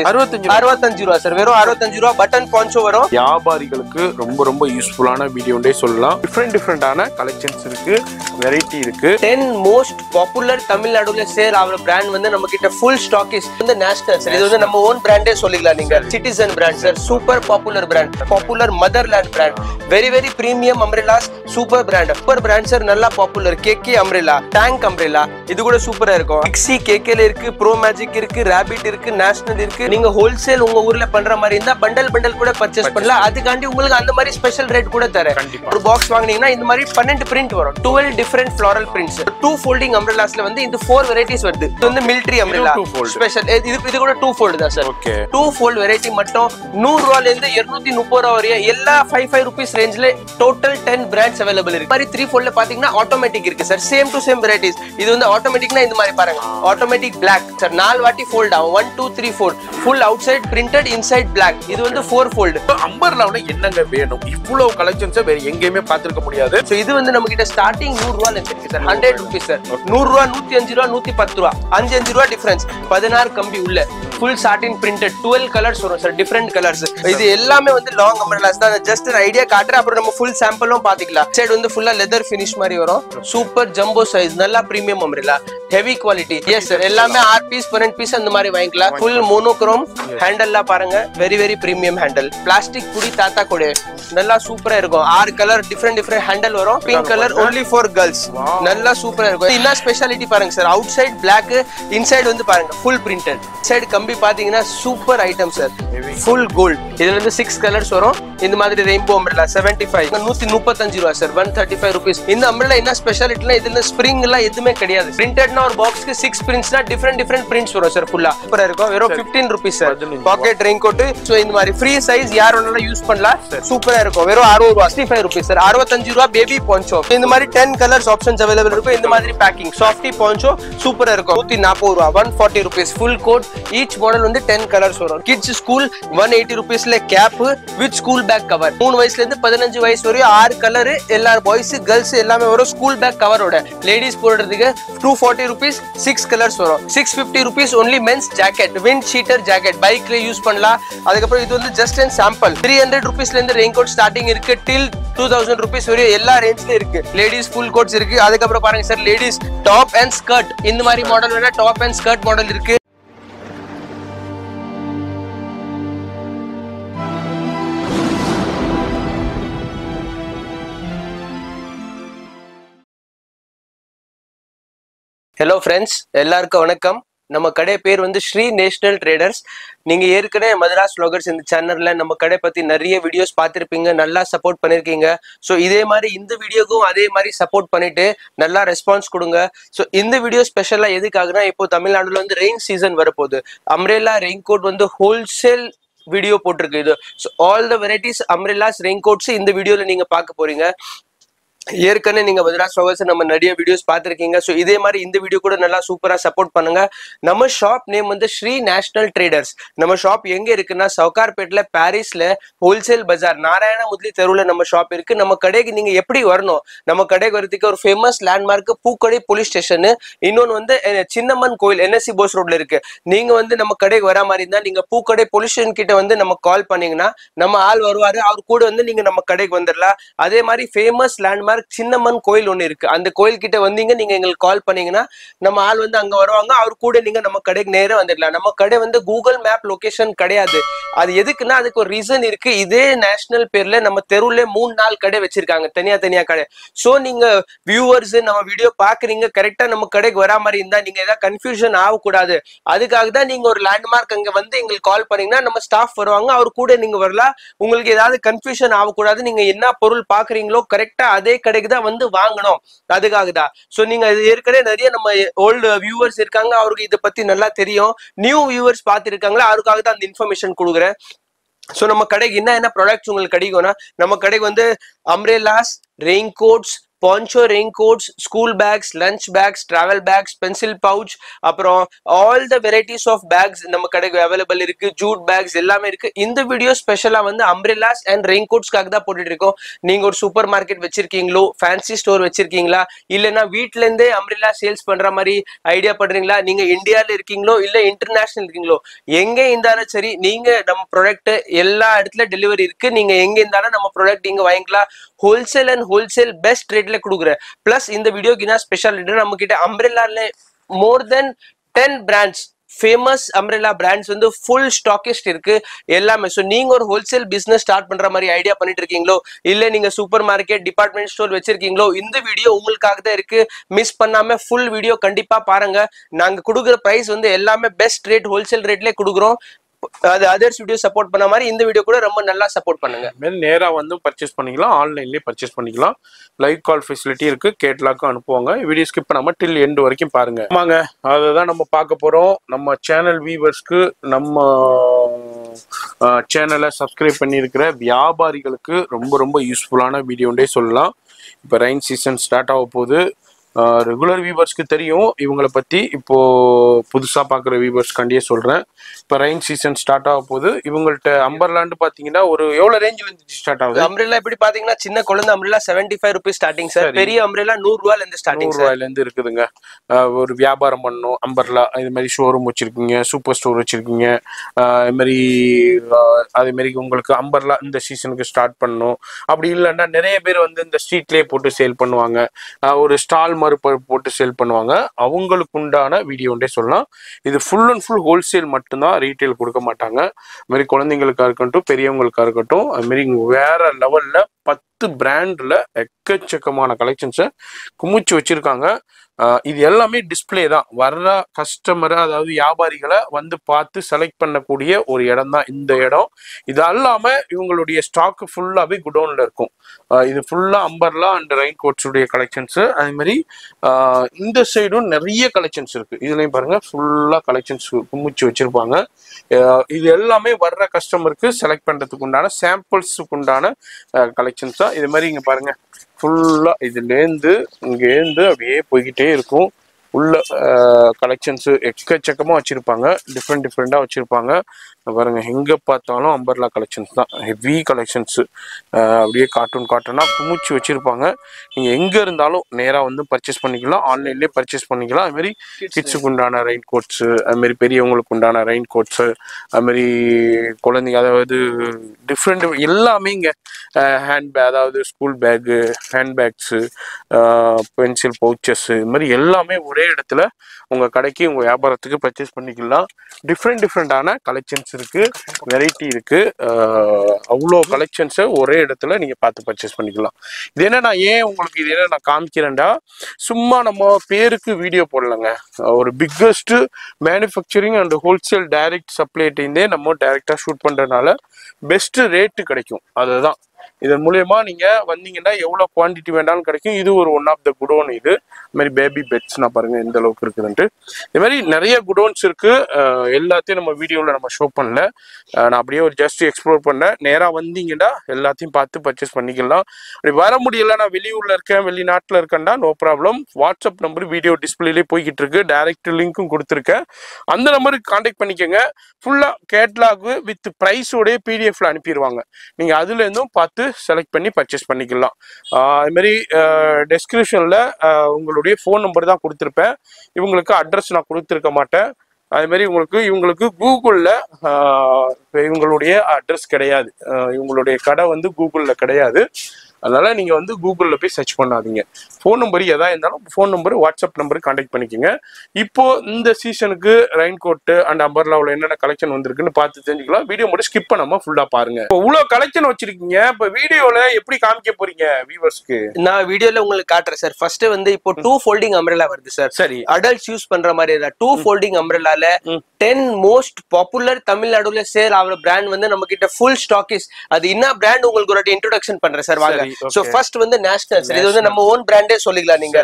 65 ரூபாய் சார். வெறும் 65 ரூபாய். பட்டன் பான்ச்சோ வரும். வியாபாரிகளுக்கு ரொம்ப ரொம்ப யூஸ்ஃபுல்லான வீடியோண்டே சொல்லலாம். டிஃப்ரெண்டான கலெக்ஷன்ஸ் இருக்கு, வெரைட்டி இருக்கு. 10 மோஸ்ட் பாப்புலர் தமிழ்நாடுல சேல் ஆகிற பிராண்ட் வந்து நம்ம கிட்ட ஃபுல் ஸ்டாக் இஸ் வந்து நேஷனல் சார். இது வந்து நம்ம ஓன் பிராண்டே சொல்லிக்கலாம் நீங்க. Citizen brand sir, super popular brand, popular Motherland brand, very very premium umbrellas, super brand sir. நல்லா popular KK umbrella, Tank umbrella, இது கூட சூப்பரா இருக்கும். மிக்ஸி கேகேல இருக்கு, ப்ரோ மேஜிக் இருக்கு, ராபிட் இருக்கு, நேஷனல் இருக்கு. நீங்க ஹோல்சேல் உங்க ஊர்ல பண்ற மாதிரி இருந்தா பண்டல் கூட பர்ச்சேஸ் பண்ணலாம். அதுக்காண்டி உங்களுக்கு அந்த மாதிரி ஸ்பெஷல் ரேட் கூட தரேன். ஒரு பாக்ஸ் வாங்குனீங்கன்னா இந்த மாதிரி 12 பிரிண்ட் வரும். 12 டிஃபரெண்ட் ஃப்ளோரல் பிரிண்ட்ஸ். 2 ஃபோல்டிங் அம்ப்ரெல்லாஸ்ல வந்து இந்த 4 வெரைட்டிஸ் வருது. இது வந்து மிலிட்டரி அம்ப்ரெல்லா ஸ்பெஷல். இது கூட 2 ஃபோல்ட் தான் சார். 2 ஃபோல்ட் வெரைட்டி மட்டும் 100 ரூபாயில இருந்து 230 ரூபாய் வரைய எல்லா 5 ரூபீஸ் ரேஞ்ச்ல டோட்டல் 10 பிராண்ட்ஸ் அவைலபிள் இருக்கு. மாதிரி 3 ஃபோல்ட்ல பாத்தீங்கன்னா ஆட்டோமேட்டிக் இருக்கு sir. Same to same varieties. இது வந்து ஆட்டோமேட்டிக்னா இந்த மாதிரி பாருங்க. Automatic black sir. 4 வாட்டி ஃபோல்ட் ஆகும். 1 2 3 4 full outside printed, inside black. இது வந்து 4 ஃபோல்ட். அம்பர்லாவுல என்னங்க வேணும்? இவ்வளவு கலெக்ஷன்ஸ் வேற எங்கேயுமே பார்த்திருக்க முடியாது. சோ இது வந்து நம்ம கிட்ட ஸ்டார்டிங் 100 ரூபாயில இருக்கு சார். 100 rupees sir. 100 ரூபாய், 105 ரூபாய், 110 ரூபாய், 5 ரூபாய் டிஃபரன்ஸ். 16 கம்பி உள்ள ஃபுல் சாட்டின் பிரிண்டட் 12 கலர்ஸ் வரும் சார். Different colours. இது எல்லாமே வந்து லாங் அம்ப்ரெல்லாஸ் தான். ஜஸ்ட் ஒரு ஐடியா காட்டுறேன், அப்புறம் நம்ம ஃபுல் சாம்பிளும் பாத்துக்கலாம். சைடு வந்து ஃபுல்லா லெதர் ஃபினிஷ் மாதிரி வரும். சூப்பர் ஜம்போ சைஸ், நல்லா premium umbrella, heavy quality. Yes sir. எல்லாமே 6 பீஸ் 12 பீஸ் அந்த மாதிரி வாங்கிக்கலாம். ஃபுல் மோனோக்ரோம் ஹேண்டல்லாம் பாருங்க. Very very premium handle. Plastic புடி தாத்தா கூட நல்லா சூப்பரா இருக்கும். 6 கலர் டிஃபரெண்ட் ஹேண்டல் வரும். Pink colour only for girls. நல்லா சூப்பரா இருக்கும். என்ன ஸ்பெஷாலிட்டி பாருங்க sir. Outside black, inside வந்து பாருங்க ஃபுல் பிரிண்டட். சைடு கம்பி பாத்தீங்கன்னா super item sir. Full gold. இதுல இருந்து 6 கலர்ஸ் வரும். இந்த மாதிரி ரெயின்போ அம்ப்ரெல்லா 75 135 ரூபாய் சார். 135 ரூபீஸ். இந்த அம்ப்ரெல்லா என்ன ஸ்பெஷாலிட்டினா இதுல ஸ்ப்ரிங் எல்லாம் எதுவுமே கிடையாது. பிரிண்டட்னா ஒரு பாக்ஸ்க்கு 6 பிரிண்ட்ஸ்னா டிஃபரெண்ட் பிரிண்ட்ஸ் வரும் சார். ஃபுல்லா சூப்பரா இருக்கும். வெறும் 15 rupees sir. Packet rain coat. So இந்த மாதிரி ஃப்ரீ சைஸ் யார் வேணாலும் யூஸ் பண்ணலாம். சூப்பரா இருக்கும். வெறும் 60 ரூபாய். 65 ரூபீஸ் சார். 65 ரூபாய் பேபி பான்ச்சோ. இந்த மாதிரி 10 கலர்ஸ் ஆப்ஷன்ஸ் அவைலபிள் இருக்கும். இந்த மாதிரி பேக்கிங் சாஃப்டி பான்ச்சோ சூப்பரா இருக்கும். 140 ரூபாய். 140 rupees full coat. Each model வந்து 10 கலர்ஸ் வரும். கிட்ஸ் ஸ்கூல் 180 ரூபீஸ்ல cap with school bag cover. 3 வயசுல இருந்து 15 வயசு வரையும் 6 கலர். எல்லா பாய்ஸ் கேர்ள்ஸ் எல்லாமே வரும். School bag கவரோட. லேடிஸ் போடுறதுக்கு 240 ரூபீஸ் 6 கலர்ஸ் வரும். 650 rupees only men's jacket, windcheater jacket, பைக்ல யூஸ் பண்ணலாம். அதுக்கப்புறம் இது வந்து ஜஸ்ட் அண்ட் சாம்பிள். 300 ரூபீஸ்ல இருந்து ரெயின் கோட் ஸ்டார்டிங் இருக்கு. டில் 2000 ரூபீஸ் வரையும் எல்லா ரேஞ்ச்ல இருக்கு. லேடிஸ் ஃபுல் கோட்ஸ் இருக்கு. அதுக்கப்புறம் பாருங்க sir, ladies top and skirt. இந்த மாதிரி மாடல் வேணா டாப் அண்ட் ஸ்கர்ட் மாடல் இருக்கு. ஹலோ ஃப்ரெண்ட்ஸ், எல்லாருக்கும் வணக்கம். நம்ம கடை பேர் வந்து ஸ்ரீ நேஷனல் ட்ரேடர்ஸ். நீங்க ஏற்கனவே மதராஸ் vloggers இந்த சேனல்ல நம்ம கடை பத்தி நிறைய வீடியோஸ் பார்த்திருப்பீங்க. நல்லா சப்போர்ட் பண்ணிருக்கீங்க. ஸோ இதே மாதிரி இந்த வீடியோக்கும் அதே மாதிரி சப்போர்ட் பண்ணிட்டு நல்லா ரெஸ்பான்ஸ் கொடுங்க. ஸோ இந்த வீடியோ ஸ்பெஷலா எதுக்காகனா, இப்போ தமிழ்நாடுல வந்து ரெயின் சீசன் வரப்போகுது. அம்ப்ரெல்லா ரெயின் கோட் வந்து ஹோல்சேல் வீடியோ போட்டிருக்கு. இது so all the varieties umbrellas rain coats இந்த வீடியோல நீங்க பார்க்க போறீங்க. ஏற்கனவே நீங்க மதராஸ் vloggers நம்ம நிறைய வீடியோஸ் பார்த்திருக்கீங்க. ஸோ இதே மாதிரி இந்த வீடியோ கூட நல்லா சூப்பரா சப்போர்ட் பண்ணுங்க. நம்ம ஷாப் நேம் வந்து ஸ்ரீ நேஷனல் ட்ரேடர்ஸ். நம்ம ஷாப் எங்க இருக்குன்னா, சவுகார்பேட்ல பாரிஸ்ல ஹோல்சேல் பஜார் நாராயண முதலி தெருவுல நம்ம ஷாப் இருக்கு. நம்ம கடைக்கு நீங்க எப்படி வரணும்? நம்ம கடைக்கு வரதுக்கு ஒரு ஃபேமஸ் லேண்ட்மார்க் பூக்கடை போலீஸ் ஸ்டேஷன். இன்னொன்னு வந்து சின்னம்மன் கோயில் NSC போஸ் ரோட்ல இருக்கு. நீங்க வந்து நம்ம கடைக்கு வர மாதிரி இருந்தா நீங்க பூக்கடை போலீஸ் ஸ்டேஷன் கிட்ட வந்து நம்ம கால் பண்ணீங்கன்னா நம்ம ஆள் வருவாரு. அவர் கூட வந்து நீங்க நம்ம கடைக்கு வந்துடலாம். அதே மாதிரி ஃபேமஸ் லேண்ட்மார்க் சின்னம்மன் கோயில் ஒண்ணு இருக்கு. அந்த கோயில் கிட்ட வந்தீங்க நீங்க எங்களுக்கு கால் பண்ணீங்கன்னா நம்ம ஆள் வந்து அங்க வருவாங்க. அவர் கூட நீங்க நம்ம கடைக்கு நேரம் வந்துடலாம். நம்ம கடை வந்து கூகுள் மேப் லொகேஷன் கிடையாது. அது எதுக்குன்னா அதுக்கு ஒரு ரீசன் இருக்கு. இதே நேஷனல் பேர்ல நம்ம தெருவுல 3-4 கடை வச்சிருக்காங்க, தனியா கடை. சோ நீங்க வியூவர்ஸ் நம்ம வீடியோ பாக்குறீங்க, கரெக்டா நம்ம கடைக்கு வரா மாதிரி இருந்தா நீங்க ஏதாவது கன்ஃபியூஷன் ஆகக்கூடாது. அதுக்காக தான் நீங்க ஒரு லேண்ட்மார்க் அங்க வந்து எங்களுக்கு கால் பண்ணீங்கன்னா நம்ம ஸ்டாஃப் வருவாங்க. அவர் கூட நீங்க வரலாம். உங்களுக்கு ஏதாவது கன்ஃபியூஷன் ஆகக்கூடாது. நீங்க என்ன பொருள் பாக்குறீங்களோ கரெக்டா அதே கடைக்கு தான் வந்து வாங்கணும். அதுக்காக தான். சோ நீங்க ஏற்கனவே நிறைய நம்ம ஓல்டு வியூவர்ஸ் இருக்காங்க, அவருக்கு இதை பத்தி நல்லா தெரியும். நியூ வியூவர்ஸ் பார்த்திருக்காங்களா, அவருக்காக தான் அந்த இன்ஃபர்மேஷன் கொடுக்குறேன். சோ நம்ம கடைக்கு என்ன ப்ராடக்ட்ஸ் உங்களுக்கு கிடைக்கும்னா, நம்ம கடைக்கு வந்து umbrellas, rain coats, poncho, rain coats, school bags, lunch bags, travel bags, pencil pouch, அப்புறம் all the varieties of bags நம்ம கடைக்கு அவைலபிள் இருக்கு. ஜூட் பேக்ஸ் எல்லாமே இருக்கு. இந்த வீடியோ ஸ்பெஷலா வந்து அம்ப்ரெல்லாஸ் அண்ட் ரெயின் கோட்ஸ்க்காக தான் போட்டுட்டு இருக்கோம். நீங்க ஒரு சூப்பர் மார்க்கெட் வச்சிருக்கீங்களோ, ஃபேன்சி ஸ்டோர் வச்சிருக்கீங்களா, இல்லைன்னா வீட்ல இருந்தே அம்ப்ரெல்லா சேல்ஸ் பண்ற மாதிரி ஐடியா பண்றீங்களா, நீங்க இந்தியால இருக்கீங்களோ இல்ல இன்டர்நேஷனல் இருக்கீங்களோ, எங்க இருந்தாலும் சரி நீங்க நம்ம ப்ராடக்ட் எல்லா இடத்துல டெலிவரி இருக்கு. நீங்க எங்க இருந்தாலும் நம்ம ப்ராடக்ட் நீங்க வாங்கிக்கலாம். ஹோல்சேல் அண்ட் ஹோல்சேல் பெஸ்ட் ரேட்ல கொடுக்குறேன். பிளஸ் இந்த வீடியோக்கு என்ன ஸ்பெஷாலிட்டி, நம்ம கிட்ட அம்ப்ரெல்லால மோர் தென் 10 பிராண்ட்ஸ், ஃபேமஸ் அம்ப்ரெல்லா பிராண்ட்ஸ் வந்து ஃபுல் ஸ்டாக்கிஸ்ட் இருக்கு எல்லாமே. ஸோ நீங்க ஒரு ஹோல்சேல் பிசினஸ் ஸ்டார்ட் பண்ற மாதிரி ஐடியா பண்ணிட்டு இருக்கீங்களோ, இல்ல நீங்க சூப்பர் மார்க்கெட், டிபார்ட்மெண்ட் ஸ்டோர் வச்சிருக்கீங்களோ, இந்த வீடியோ உங்களுக்காக தான் இருக்கு. மிஸ் பண்ணாம ஃபுல் வீடியோ கண்டிப்பா பாருங்க. நாங்க கொடுக்குற பிரைஸ் வந்து எல்லாமே பெஸ்ட் ரேட், ஹோல்சேல் ரேட்லயே கொடுக்குறோம். அது அதர்ஸ் வீடியோ சப்போர்ட் பண்ண மாதிரி இந்த வீடியோ கூட ரொம்ப நல்லா சப்போர்ட் பண்ணுங்க. நேரா வந்து பர்ச்சேஸ் பண்ணிக்கலாம், ஆன்லைன்லயே பர்ச்சேஸ் பண்ணிக்கலாம். லைவ் கால் ஃபெசிலிட்டி இருக்கு, கேட்லாக்கும் அனுப்புவாங்க. வீடியோ ஸ்கிப் பண்ணாம டில் எண்ட் வரைக்கும் பாருங்க. ஆமாங்க, அதுதான் நம்ம பார்க்க போறோம். நம்ம சேனல் வியூவர்ஸ்க்கு, நம்ம சேனலை சப்ஸ்கிரைப் பண்ணியிருக்கிற வியாபாரிகளுக்கு ரொம்ப ரொம்ப யூஸ்ஃபுல்லான வீடியோண்டே சொல்லலாம். இப்போ ரெயின் சீசன் ஸ்டார்ட் ஆக போகுது. ரெகுலர் வியூவர்ஸ்க்கு தெரியும் இவங்களை பற்றி. இப்போ புதுசாக பார்க்குற வியூவர்ஸ்க்காண்டியே சொல்கிறேன். இப்போ ரெயின் சீசன் ஸ்டார்ட் ஆக போகுது. இவங்கள்ட்ட அம்பர்லாண்டு பார்த்தீங்கன்னா ஒரு எவ்வளோ ரேஞ்சில் இருந்து ஸ்டார்ட் ஆகுது? அம்ப்ரெல்லா எப்படி பார்த்தீங்கன்னா, சின்ன குழந்தை அம்ப்ரெல்லா 75 ரூபீஸ் ஸ்டார்டிங் சார். பெரிய அம்ப்ரெல்லா 100 ரூபாயிலேருந்து ஸ்டார்டிங். 100 ரூபாயிலேருந்து இருக்குதுங்க. ஒரு வியாபாரம் பண்ணணும் அம்பர்லா, இது மாதிரி ஷோரூம் வச்சுருக்கீங்க, சூப்பர் ஸ்டோர் வச்சுருக்கீங்க, இது மாதிரி அதேமாரி உங்களுக்கு அம்பர்லா இந்த சீசனுக்கு ஸ்டார்ட் பண்ணணும். அப்படி இல்லைன்னா நிறைய பேர் வந்து இந்த ஸ்ட்ரீட்லேயே போட்டு சேல் பண்ணுவாங்க, ஒரு ஸ்டால் போட்டு சேல் பண்ணுவாங்க. அவங்களுக்கு உண்டான வீடியோண்டே சொல்லலாம். இது ஃபுல் அண்ட் ஃபுல் ஹோல்சேல் மட்டும்தான், ரீட்டைல் கொடுக்க மாட்டாங்க. அது மாதிரி குழந்தைங்களுக்கா இருக்கட்டும், பெரியவங்களுக்கா இருக்கட்டும், அது மாதிரி வேற லெவல்ல 10 பிராண்ட்ல எக்கச்சக்கமான கலெக்ஷன்ஸை குமிச்சு வச்சிருக்காங்க. இது எல்லாமே டிஸ்பிளே தான். வர்ற கஸ்டமரை, அதாவது வியாபாரிகளை வந்து பார்த்து செலக்ட் பண்ணக்கூடிய ஒரு இடம் தான் இந்த இடம். இது அல்லாம இவங்களுடைய ஸ்டாக் ஃபுல்லாவே குடோன்ல இருக்கும். இது ஃபுல்லா அம்பர்லா அண்ட் ரெயின் கோட்ஸுடைய கலெக்ஷன்ஸ். அதே மாதிரி இந்த சைடும் நிறைய கலெக்ஷன்ஸ் இருக்கு. இதுலயும் பாருங்க, ஃபுல்லா கலெக்ஷன்ஸ் குமிச்சு வச்சிருப்பாங்க. இது எல்லாமே வர்ற கஸ்டமருக்கு செலக்ட் பண்றதுக்கு உண்டான, சாம்பிள்ஸுக்கு உண்டான கலெக்ஷன்ஸ் தான். இது மாதிரி இங்க பாருங்க, ஃபுல்லா இதுலேருந்து இங்கேருந்து அப்படியே போய்கிட்டே இருக்கும். உள்ள கலெக்ஷன்ஸ் எக்கச்சக்கமா வச்சிருப்பாங்க, டிஃப்ரெண்டா வச்சிருப்பாங்க. பாருங்க, எங்க பார்த்தாலும் அம்பர்லா கலெக்ஷன்ஸ் தான், ஹெவி கலெக்ஷன்ஸ். அப்படியே காட்டனா குமிச்சு வச்சிருப்பாங்க. நீங்க எங்க இருந்தாலும் நேரா வந்து பர்ச்சேஸ் பண்ணிக்கலாம், ஆன்லைன்லயே பர்ச்சேஸ் பண்ணிக்கலாம். அது மாதிரி கிட்ஸுக்கு உண்டான ரெயின் கோட்ஸ், அது மாதிரி பெரியவங்களுக்கு உண்டான ரெயின் கோட்ஸ், அது மாதிரி குழந்தைங்க, அதாவது டிஃப்ரெண்ட் எல்லாமே இங்க அதாவது school bag, handbags, pencil pouches, இது மாதிரி எல்லாமே ஒரே இடத்துல உங்க கடைக்கு, உங்க வியாபாரத்துக்கு பர்ச்சேஸ் பண்ணிக்கலாம். டிஃப்ரெண்டான கலெக்ஷன்ஸ் இருக்கு, வெரைட்டி இருக்கு. அவ்வளோ கலெக்ஷன்ஸை ஒரே இடத்துல நீங்க பார்த்து பர்ச்சேஸ் பண்ணிக்கலாம். இது என்ன, நான் ஏன் உங்களுக்கு இது என்ன நான் காமிக்கிறேன்டா, சும்மா நம்ம பேருக்கு வீடியோ போடலங்க. ஒரு biggest manufacturing and wholesale direct சப்ளைட்டே நம்ம டைரக்டா ஷூட் பண்றதுனால பெஸ்ட் ரேட்டு கிடைக்கும். அதுதான். இதன் மூலியமா நீங்க வந்தீங்கன்னா எவ்வளவு குவான்டிட்டி வேண்டாலும் கிடைக்கும். இது ஒரு ஒன் ஆஃப் த குடோன். இது மாதிரி பேபி பெட்ஸ் நான் பாருங்க எந்த அளவுக்கு இருக்குதுன்ட்டு. இது மாதிரி நிறைய குடோன்ஸ் இருக்கு. எல்லாத்தையும் நம்ம வீடியோவில் நம்ம ஷோ பண்ணல, நான் அப்படியே ஒரு ஜஸ்ட் எக்ஸ்ப்ளோர் பண்ணேன். நேராக வந்தீங்கன்னா எல்லாத்தையும் பார்த்து பர்ச்சேஸ் பண்ணிக்கலாம். அப்படி வர முடியல, நான் வெளியூர்ல இருக்கேன், வெளிநாட்டில் இருக்கேன்டா, no problem. WhatsApp number video டிஸ்பிளேலே போய்கிட்டு இருக்கு, டைரக்ட் லிங்க்கும் கொடுத்துருக்கேன். அந்த நம்பருக்கு கான்டாக்ட் பண்ணிக்கோங்க. ஃபுல்லா கேட்லாக் வித் ப்ரைஸோடைய பிடிஎஃப்ல அனுப்பிடுவாங்க. நீங்க அதுல இருந்தும் பார்த்து செலக்ட் பண்ணி பர்ச்சேஸ் பண்ணிக்கலாம். அது மாதிரி டெஸ்கிரிப்ஷன்ல உங்களுடைய ஃபோன் நம்பர் தான் கொடுத்துருப்பேன். இவங்களுக்கு அட்ரஸ் நான் கொடுத்துருக்க மாட்டேன். அது மாதிரி இவங்களுக்கு கூகுளில் இவங்களுடைய அட்ரஸ் கிடையாது. இவங்களுடைய கடை வந்து கூகுளில் கிடையாது. அதனால நீங்க வந்து கூகுள்ல போய் சர்ச் பண்ணாதீங்க. ஃபோன் நம்பர் எதா இருந்தாலும் phone number, WhatsApp number contact பண்ணிக்கோங்க. இப்போ இந்த சீசனுக்கு ரெயின் கோட் அண்ட் அம்பர்லாவில் என்னென்ன கலெக்ஷன் வந்திருக்குன்னு பார்த்து தெரிஞ்சுக்கலாம். வீடியோ மட்டும் ஸ்கிப் பண்ணாம ஃபுல்லா பாருங்க. இப்போ இவ்வளோ கலெக்ஷன் வச்சிருக்கீங்க, இப்போ வீடியோல எப்படி காமிக்க போறீங்க வியூவர்ஸ்க்கு? நான் வீடியோல உங்களுக்கு காட்டுறேன் சார். ஃபர்ஸ்ட் வந்து இப்போ 2 ஃபோல்டிங் அம்ப்ரெல்லா வருது சார். சரி, அடல்ட்ஸ் யூஸ் பண்ற மாதிரி 2 ஃபோல்டிங் அம்ப்ரெல்லால 10 மோஸ்ட் பாப்புலர் தமிழ்நாடுல சேல் ஆகிற பிராண்ட் வந்து நம்ம கிட்ட ஃபுல் ஸ்டாக் இஸ். அது என்ன பிராண்ட் உங்களுக்கு ஒரு இன்ட்ரோடக்ஷன் பண்றேன் சார். வாங்க. சோ ஃபர்ஸ்ட் வந்து நேஷனல் சார். இது வந்து நம்ம ஓன் பிராண்டே சொல்லிக்கலாம் நீங்க.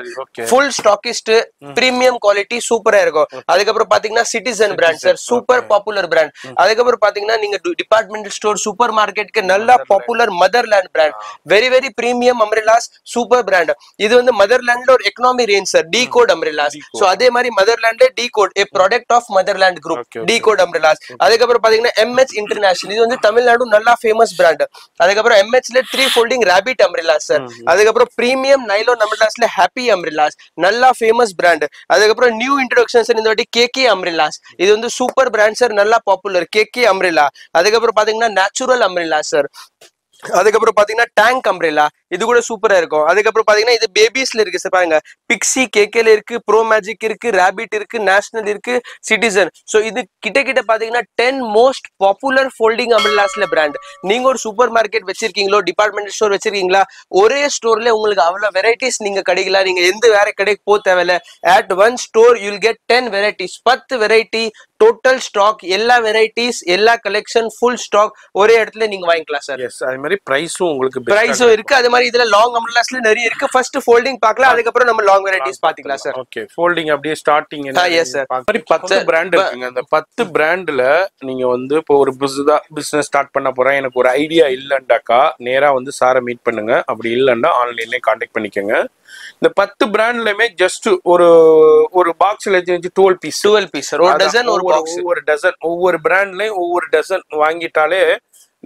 ஃபுல் ஸ்டாக்கிஸ்ட், பிரீமியம் குவாலிட்டி சூப்பரா இருக்கும். அதுக்கப்புறம் பாத்தீங்கன்னா Citizen brand sir, super popular brand. அதுக்கப்புறம் பாத்தீங்கன்னா நீங்க டிபார்ட்மெண்டல் ஸ்டோர், சூப்பர் மார்க்கெட்க்கு நல்ல popular Motherland brand. Very very premium umbrellas, super brand. இது வந்து மதர்லேண்ட்ல ஒரு economy range sir, T coat umbrellas. So அதே மாதிரி மதர்லேண்ட்ல T coat, a product of motherland group, T coat umbrellas. அதுக்கப்புறம் பாத்தீங்கன்னா MH இன்டர்நேஷனல், இது வந்து தமிழ்நாடு நல்லா ஃபேமஸ் பிராண்ட். அதுக்கப்புறம் MHல 3 folding rabbit umbrellas சார். அதுக்கப்புறம் பிரீமியம் நைலான் அம்ரெல்லாஸ்ல ஹாப்பி அம்ரெல்லாஸ், நல்லா ஃபேமஸ் பிராண்ட். அதுக்கப்புறம் நியூ இன்ட்ரோடக்ஷன் சார் இந்த வாட்டி KK அம்ரெல்லாஸ். இது வந்து சூப்பர் பிராண்ட் சார், நல்லா பாப்புலர் KK அம்ரெல்லா. அதுக்கப்புறம் பாத்தீங்கன்னா நேச்சுரல் அம்ரெல்லா சார். அதுக்கப்புறம் பாத்தீங்கன்னா டேங்க் அம்ரெல்லா, இது கூட சூப்பரா இருக்கும். அதுக்கப்புறம் பாத்தீங்கன்னா இது பேபிஸ்ல இருக்கு சார், பாருங்க பிக்ஸி கேகேல இருக்கு, ப்ரோ மேஜிக் இருக்கு, ராபிட் இருக்கு, நேஷனல் இருக்கு, சிட்டிசன். சோ இது கிட்ட பாத்தீங்கன்னா 10 மோஸ்ட் பாப்புலர் ஃபோல்டிங் அம்ரெல்லாஸ்ல பிராண்ட். நீங்க ஒரு சூப்பர் மார்க்கெட் வச்சிருக்கீங்களோ, டிபார்ட்மெண்டல் ஸ்டோர் வச்சிருக்கீங்களா, ஒரே ஸ்டோர்ல உங்களுக்கு அவ்வளவு வெரைட்டிஸ் நீங்க கிடைக்கலாம். நீங்க எந்த வேற கடைக்கு போக தேவையில்ல. At one store you will get 10 varieties, 10 variety total stock, எல்லா வெரைட்டிஸ், எல்லா கலெக்ஷன், ஃபுல் ஸ்டாக் ஒரே இடத்துல நீங்க வாங்கிக்கலாம் சார். எஸ், அதே மாதிரி பிரைஸும் உங்களுக்கு பிரைஸும் இருக்கு. அதே மாதிரி இதுல லாங் அம்ரெல்லாஸ்ல நிறைய இருக்கு. ஃபர்ஸ்ட் ஃபோல்டிங் பார்க்கலாம், அதுக்கப்புறம் நம்ம லாங் வெரைட்டிஸ் பாத்துக்கலாம் சார். ஓகே, ஃபோல்டிங் அப்படியே ஸ்டார்டிங் எஸ் சார். மாதிரி 10 பிராண்ட் இருக்குங்க. அந்த 10 பிராண்ட்ல நீங்க வந்து இப்போ ஒரு பிசினஸ் ஸ்டார்ட் பண்ண போறேன், எனக்கு ஒரு ஐடியா இல்லண்டாக்கா நேரா வந்து சாரை மீட் பண்ணுங்க. அப்படி இல்லன்னா ஆன்லைன்லயே கான்டாக்ட் பண்ணிக்கோங்க. இந்த 10 பிராண்ட்லயுமே ஜஸ்ட் ஒரு பாக்ஸ்ல 12 பீஸ் சார், ஒரு டசன், ஒவ்வொரு பிராண்ட்லயும் ஒவ்வொரு டசன் வாங்கிட்டாலே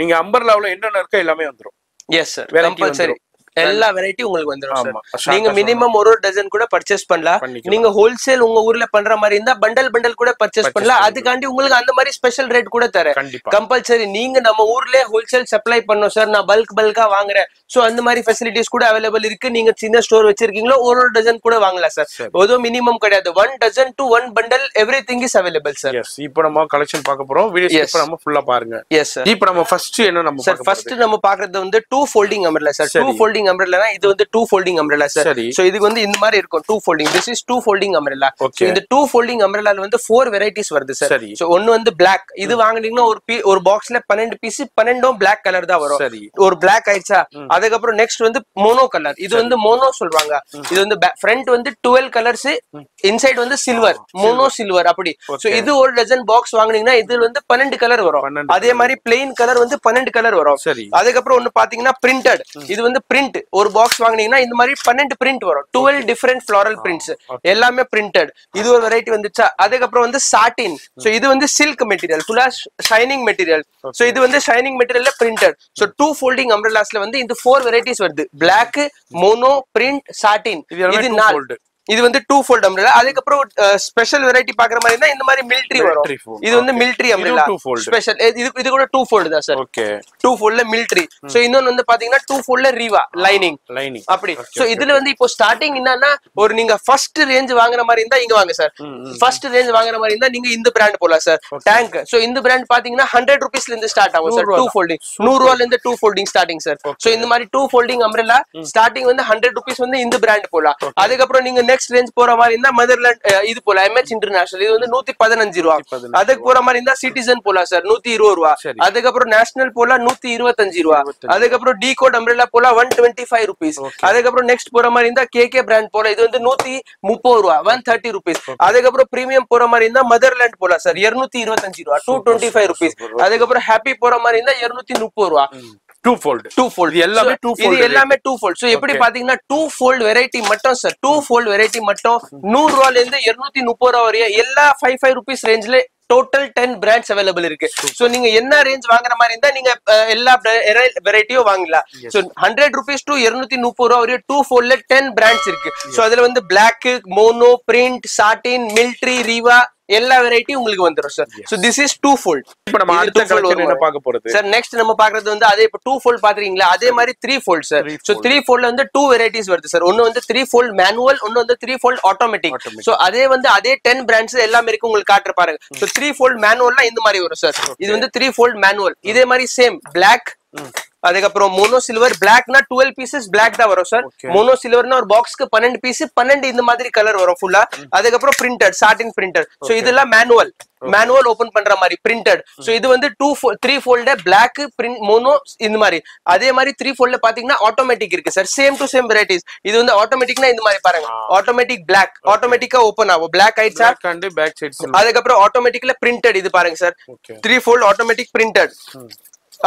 நீங்க அம்பர்லாவுல என்னென்ன இருக்கோ எல்லாமே வந்துரும். எஸ் சார், கம்பல்சரி எல்லா வெரைட்டி உங்களுக்கு வந்துரும் சார். நீங்க மினிமம் ஒரு டசன் கூட பர்ச்சேஸ் பண்ணலாம். நீங்க ஹோல்சேல் உங்க ஊர்ல பண்ற மாதிரி இருந்தா பண்டல் கூட பர்ச்சேஸ் பண்ணலாம். அதுக்காண்டி உங்களுக்கு அந்த மாதிரி ஸ்பெஷல் ரேட் கூட தரேன். கம்பல்சரி நீங்க நம்ம ஊர்ல ஹோல்சேல் சப்ளை பண்ணோம் சார், நான் பல்கா வாங்குறேன். சோ அந்த மாதிரி ஃபெசிலிட்டிஸ் கூட அவைலபிள் இருக்கு. நீங்க சின்ன ஸ்டோர் வச்சிருக்கீங்களோ ஒரு டசன் கூட வாங்கலாம் சார். ஏதோ மினிமம் கிடையாது. 1 dozen to 1 bundle everything is available sir. Yes, இப்போ நம்ம கலெக்ஷன் பார்க்க போறோம். வீடியோ இப்போ நம்ம ஃபுல்லா பாருங்க. Yes sir. இப்போ நம்ம ஃபர்ஸ்ட் என்ன நம்ம சார் ஃபர்ஸ்ட் நம்ம பார்க்கிறது வந்து 2 folding umbrella sir. 2 folding umbrella னா இது வந்து 2 folding umbrella சார். சோ இதுக்கு வந்து இந்த மாதிரி இருக்கும் 2 folding. This is 2 folding umbrella. So இந்த 2 folding umbrella ல வந்து 4 varieties வருது சார். சோ ஒன்னு வந்து black. இது வாங்குனீங்கன்னா ஒரு பாக்ஸ்ல 12 பீஸ் 12ம் black கலர் தான் வரும். ஒரு black ஆயிடுச்சா, அதுக்கு அப்புறம் நெக்ஸ்ட் வந்து மோனோ கலர். இது வந்து மோனோ சொல்வாங்க. இது வந்து ஃப்ரண்ட் வந்து 12 கலர்ஸ், இன்சைட் வந்து சில்வர், மோனோ சில்வர் அப்படி. சோ இது ஒரு டஜன் பாக்ஸ் வாங்குனீங்கன்னா இதுல வந்து 12 கலர் வரும். அதே மாதிரி பிளெயின் கலர் வந்து 12 கலர் வரும். அதுக்கு அப்புறம் ஒன்னு பாத்தீங்கன்னா பிரிண்டட். இது வந்து பிரிண்ட். ஒரு பாக்ஸ் வாங்குனீங்கன்னா இந்த மாதிரி 12 பிரிண்ட் வரும். 12 டிஃபரெண்ட் ஃப்ளோரல் பிரிண்ட்ஸ், எல்லாமே பிரிண்டட். இது ஒரு வெரைட்டி வந்துச்சா. அதுக்கு அப்புறம் வந்து சாட்டின். சோ இது வந்து சில்க் மெட்டீரியல், ஃபுல்லா ஷைனிங் மெட்டீரியல். சோ இது வந்து ஷைனிங் மெட்டீரியல்ல பிரிண்டட். சோ 2 folding umbrellasல வந்து இந்த 4 varieties வருது. Black, mono, print, satin. இது 4. இது வந்து 2 fold umbrella. அதுக்கு அப்புறம் ஸ்பெஷல் வெரைட்டி பாக்குற மாதிரி இருந்தா இந்த மாதிரி மிலிட்டரி வரும். இது வந்து மிலிட்டரி umbrella ஸ்பெஷல். இது கூட 2 fold தான் சார். ஓகே, 2 foldல மிலிட்டரி. சோ இன்னொன்னு வந்து பாத்தீங்கன்னா 2 foldல ரீவா லைனிங் அப்படி. சோ இதுல வந்து இப்போ ஸ்டார்டிங் என்னன்னா ஒரு நீங்க ஃபர்ஸ்ட் ரேஞ்ச் வாங்குற மாதிரி இருந்தா இங்க வாங்க சார். ஃபர்ஸ்ட் ரேஞ்ச் வாங்குற மாதிரி இருந்தா நீங்க இந்த பிராண்ட் போலாம் சார். டேங்க். சோ இந்த பிராண்ட் பாத்தீங்கன்னா 100 rupeesல இருந்து ஸ்டார்ட் ஆகும் சார். 2 folding 100 ரூபாயில இருந்து 2 folding ஸ்டார்டிங் சார். சோ இந்த மாதிரி 2 folding umbrella ஸ்டார்டிங் வந்து 100 rupees வந்து இந்த பிராண்ட் போலாம். அதுக்கு அப்புறம் நீங்க நெக்ஸ்ட் ரேஞ்ச் போற மாதிரி இருந்தா மதர்லேண்ட் இது போல MH இன்டர்நேஷனல். இது வந்து 115 ரூபாய். அதுக்கு போற மாதிரி இருந்தா சிட்டிசன் போலாம் சார், 120 ரூபாய். அதுக்கு அப்புறம் நேஷனல் போல 125 ரூபாய். அதுக்கு அப்புறம் டி கோட் அம்ப்ரெல்லா போல 125 rupees. அதுக்கு அப்புறம் நெக்ஸ்ட் போற மாதிரி இருந்தா KK பிராண்ட் போல இது வந்து 130 ரூபாய், 130 rupees. அதுக்கு அப்புறம் பிரீமியம் போற மாதிரி இருந்தா மதர்லேண்ட் போல சார் 225 ரூபாய், 225 rupees. அதுக்கு அப்புறம் ஹாப்பி போற மாதிரி இருந்தா 230 ரூபாய். 2 fold இது எல்லாமே 2 fold. இது எல்லாமே 2 fold. சோ எப்படி பாத்தீங்கன்னா 2 fold வெரைட்டி மட்டும் சார், 2 fold வெரைட்டி மட்டும் 100 ரூபாயில இருந்து 230 ரூபாய் வரைய எல்லா 5 rupees ரேஞ்ச்ல டோட்டல் 10 பிராண்ட்ஸ் அவைலபிள் இருக்கு. சோ நீங்க என்ன ரேஞ்ச் வாங்குற மாதிரி இருந்தா நீங்க எல்லா வெரைட்டியும் வாங்கலாம். சோ 100 rupees to 230 ரூபாய் வரைய 2 foldல 10 பிராண்ட்ஸ் இருக்கு. சோ அதுல வந்து பிளாக், மோனோ, பிரிண்ட், சாட்டின், மிலிட்டரி, ரீவா எல்லா வெரைட்டி உங்களுக்கு வந்துரும் sir. So this is 2 fold. இப்போ நம்ம அடுத்த கலெக்ஷன் என்ன பார்க்க போறது சார்? நெக்ஸ்ட் நம்ம பார்க்கிறது வந்து அதே இப்போ 2 fold பாத்தீங்களா, அதே மாதிரி 3 fold சார். சோ 3 foldல வந்து 2 வெரைட்டிஸ் வருது சார். ஒன்னு வந்து 3 fold மேனுவல், ஒன்னு வந்து 3 fold ஆட்டோமேட்டிக். சோ அதே வந்து அதே 10 பிராண்ட்ஸ் எல்லாமே இருக்கு உங்களுக்கு காட்ற பாருங்க. சோ 3 fold மேனுவல்னா இந்த மாதிரி வரும் சார். இது வந்து 3 fold மேனுவல். இதே மாதிரி சேம் பிளாக், அதுக்கப்புறம் மோனோ சில்வர் பிளாக்னா 12 பீசஸ் பிளாக் தான் வரும் சார். மோனோ சில்வர்னா ஒரு பாக்ஸ்க்கு 12 பீஸ் 12 இந்த மாதிரி கலர் வரும் ஃபுல்லா. அதுக்கப்புறம் பிரிண்டட் சாட்டின் பிரிண்டட். சோ இதெல்லாம் மேனுவல் ஓபன் பண்ற மாதிரி பிரிண்டட். சோ இது வந்து 3 ஃபோல்ட் பிளாக் பிரிண்ட் மோனோ இந்த மாதிரி. அதே மாதிரி 3 ஃபோல்ட்ல பாத்தீங்கன்னா ஆட்டோமேட்டிக் இருக்கு sir. Same to same varieties. இது வந்து ஆட்டோமேட்டிக்னா இந்த மாதிரி பாருங்க, ஆட்டோமேட்டிக் பிளாக் ஆட்டோமேட்டிக்கா ஓபன் ஆகும். பிளாக் ஆயிடுச்சா, அதுக்கப்புறம் ஆட்டோமேட்டிக்ல பிரிண்டட். இது பாருங்க சார், 3 ஃபோல்ட் ஆட்டோமேட்டிக் பிரிண்டட்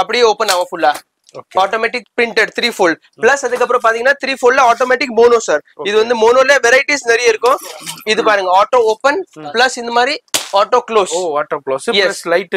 அப்படியே ஓபன் ஆகும் ஃபுல்லா. ஆட்டோமேட்டிக் பிரிண்டட் 3 ஃபோல்ட் பிளஸ் அதுக்கப்புறம் பாத்தீங்கன்னா 3 ஃபோல்ட்ல ஆட்டோமேட்டிக் மோனோ சார். இது வந்து மோனோல வெரைட்டிஸ் நிறைய இருக்கும். இது பாருங்க ஆட்டோ ஓபன் பிளஸ் இந்த மாதிரி auto close. Auto close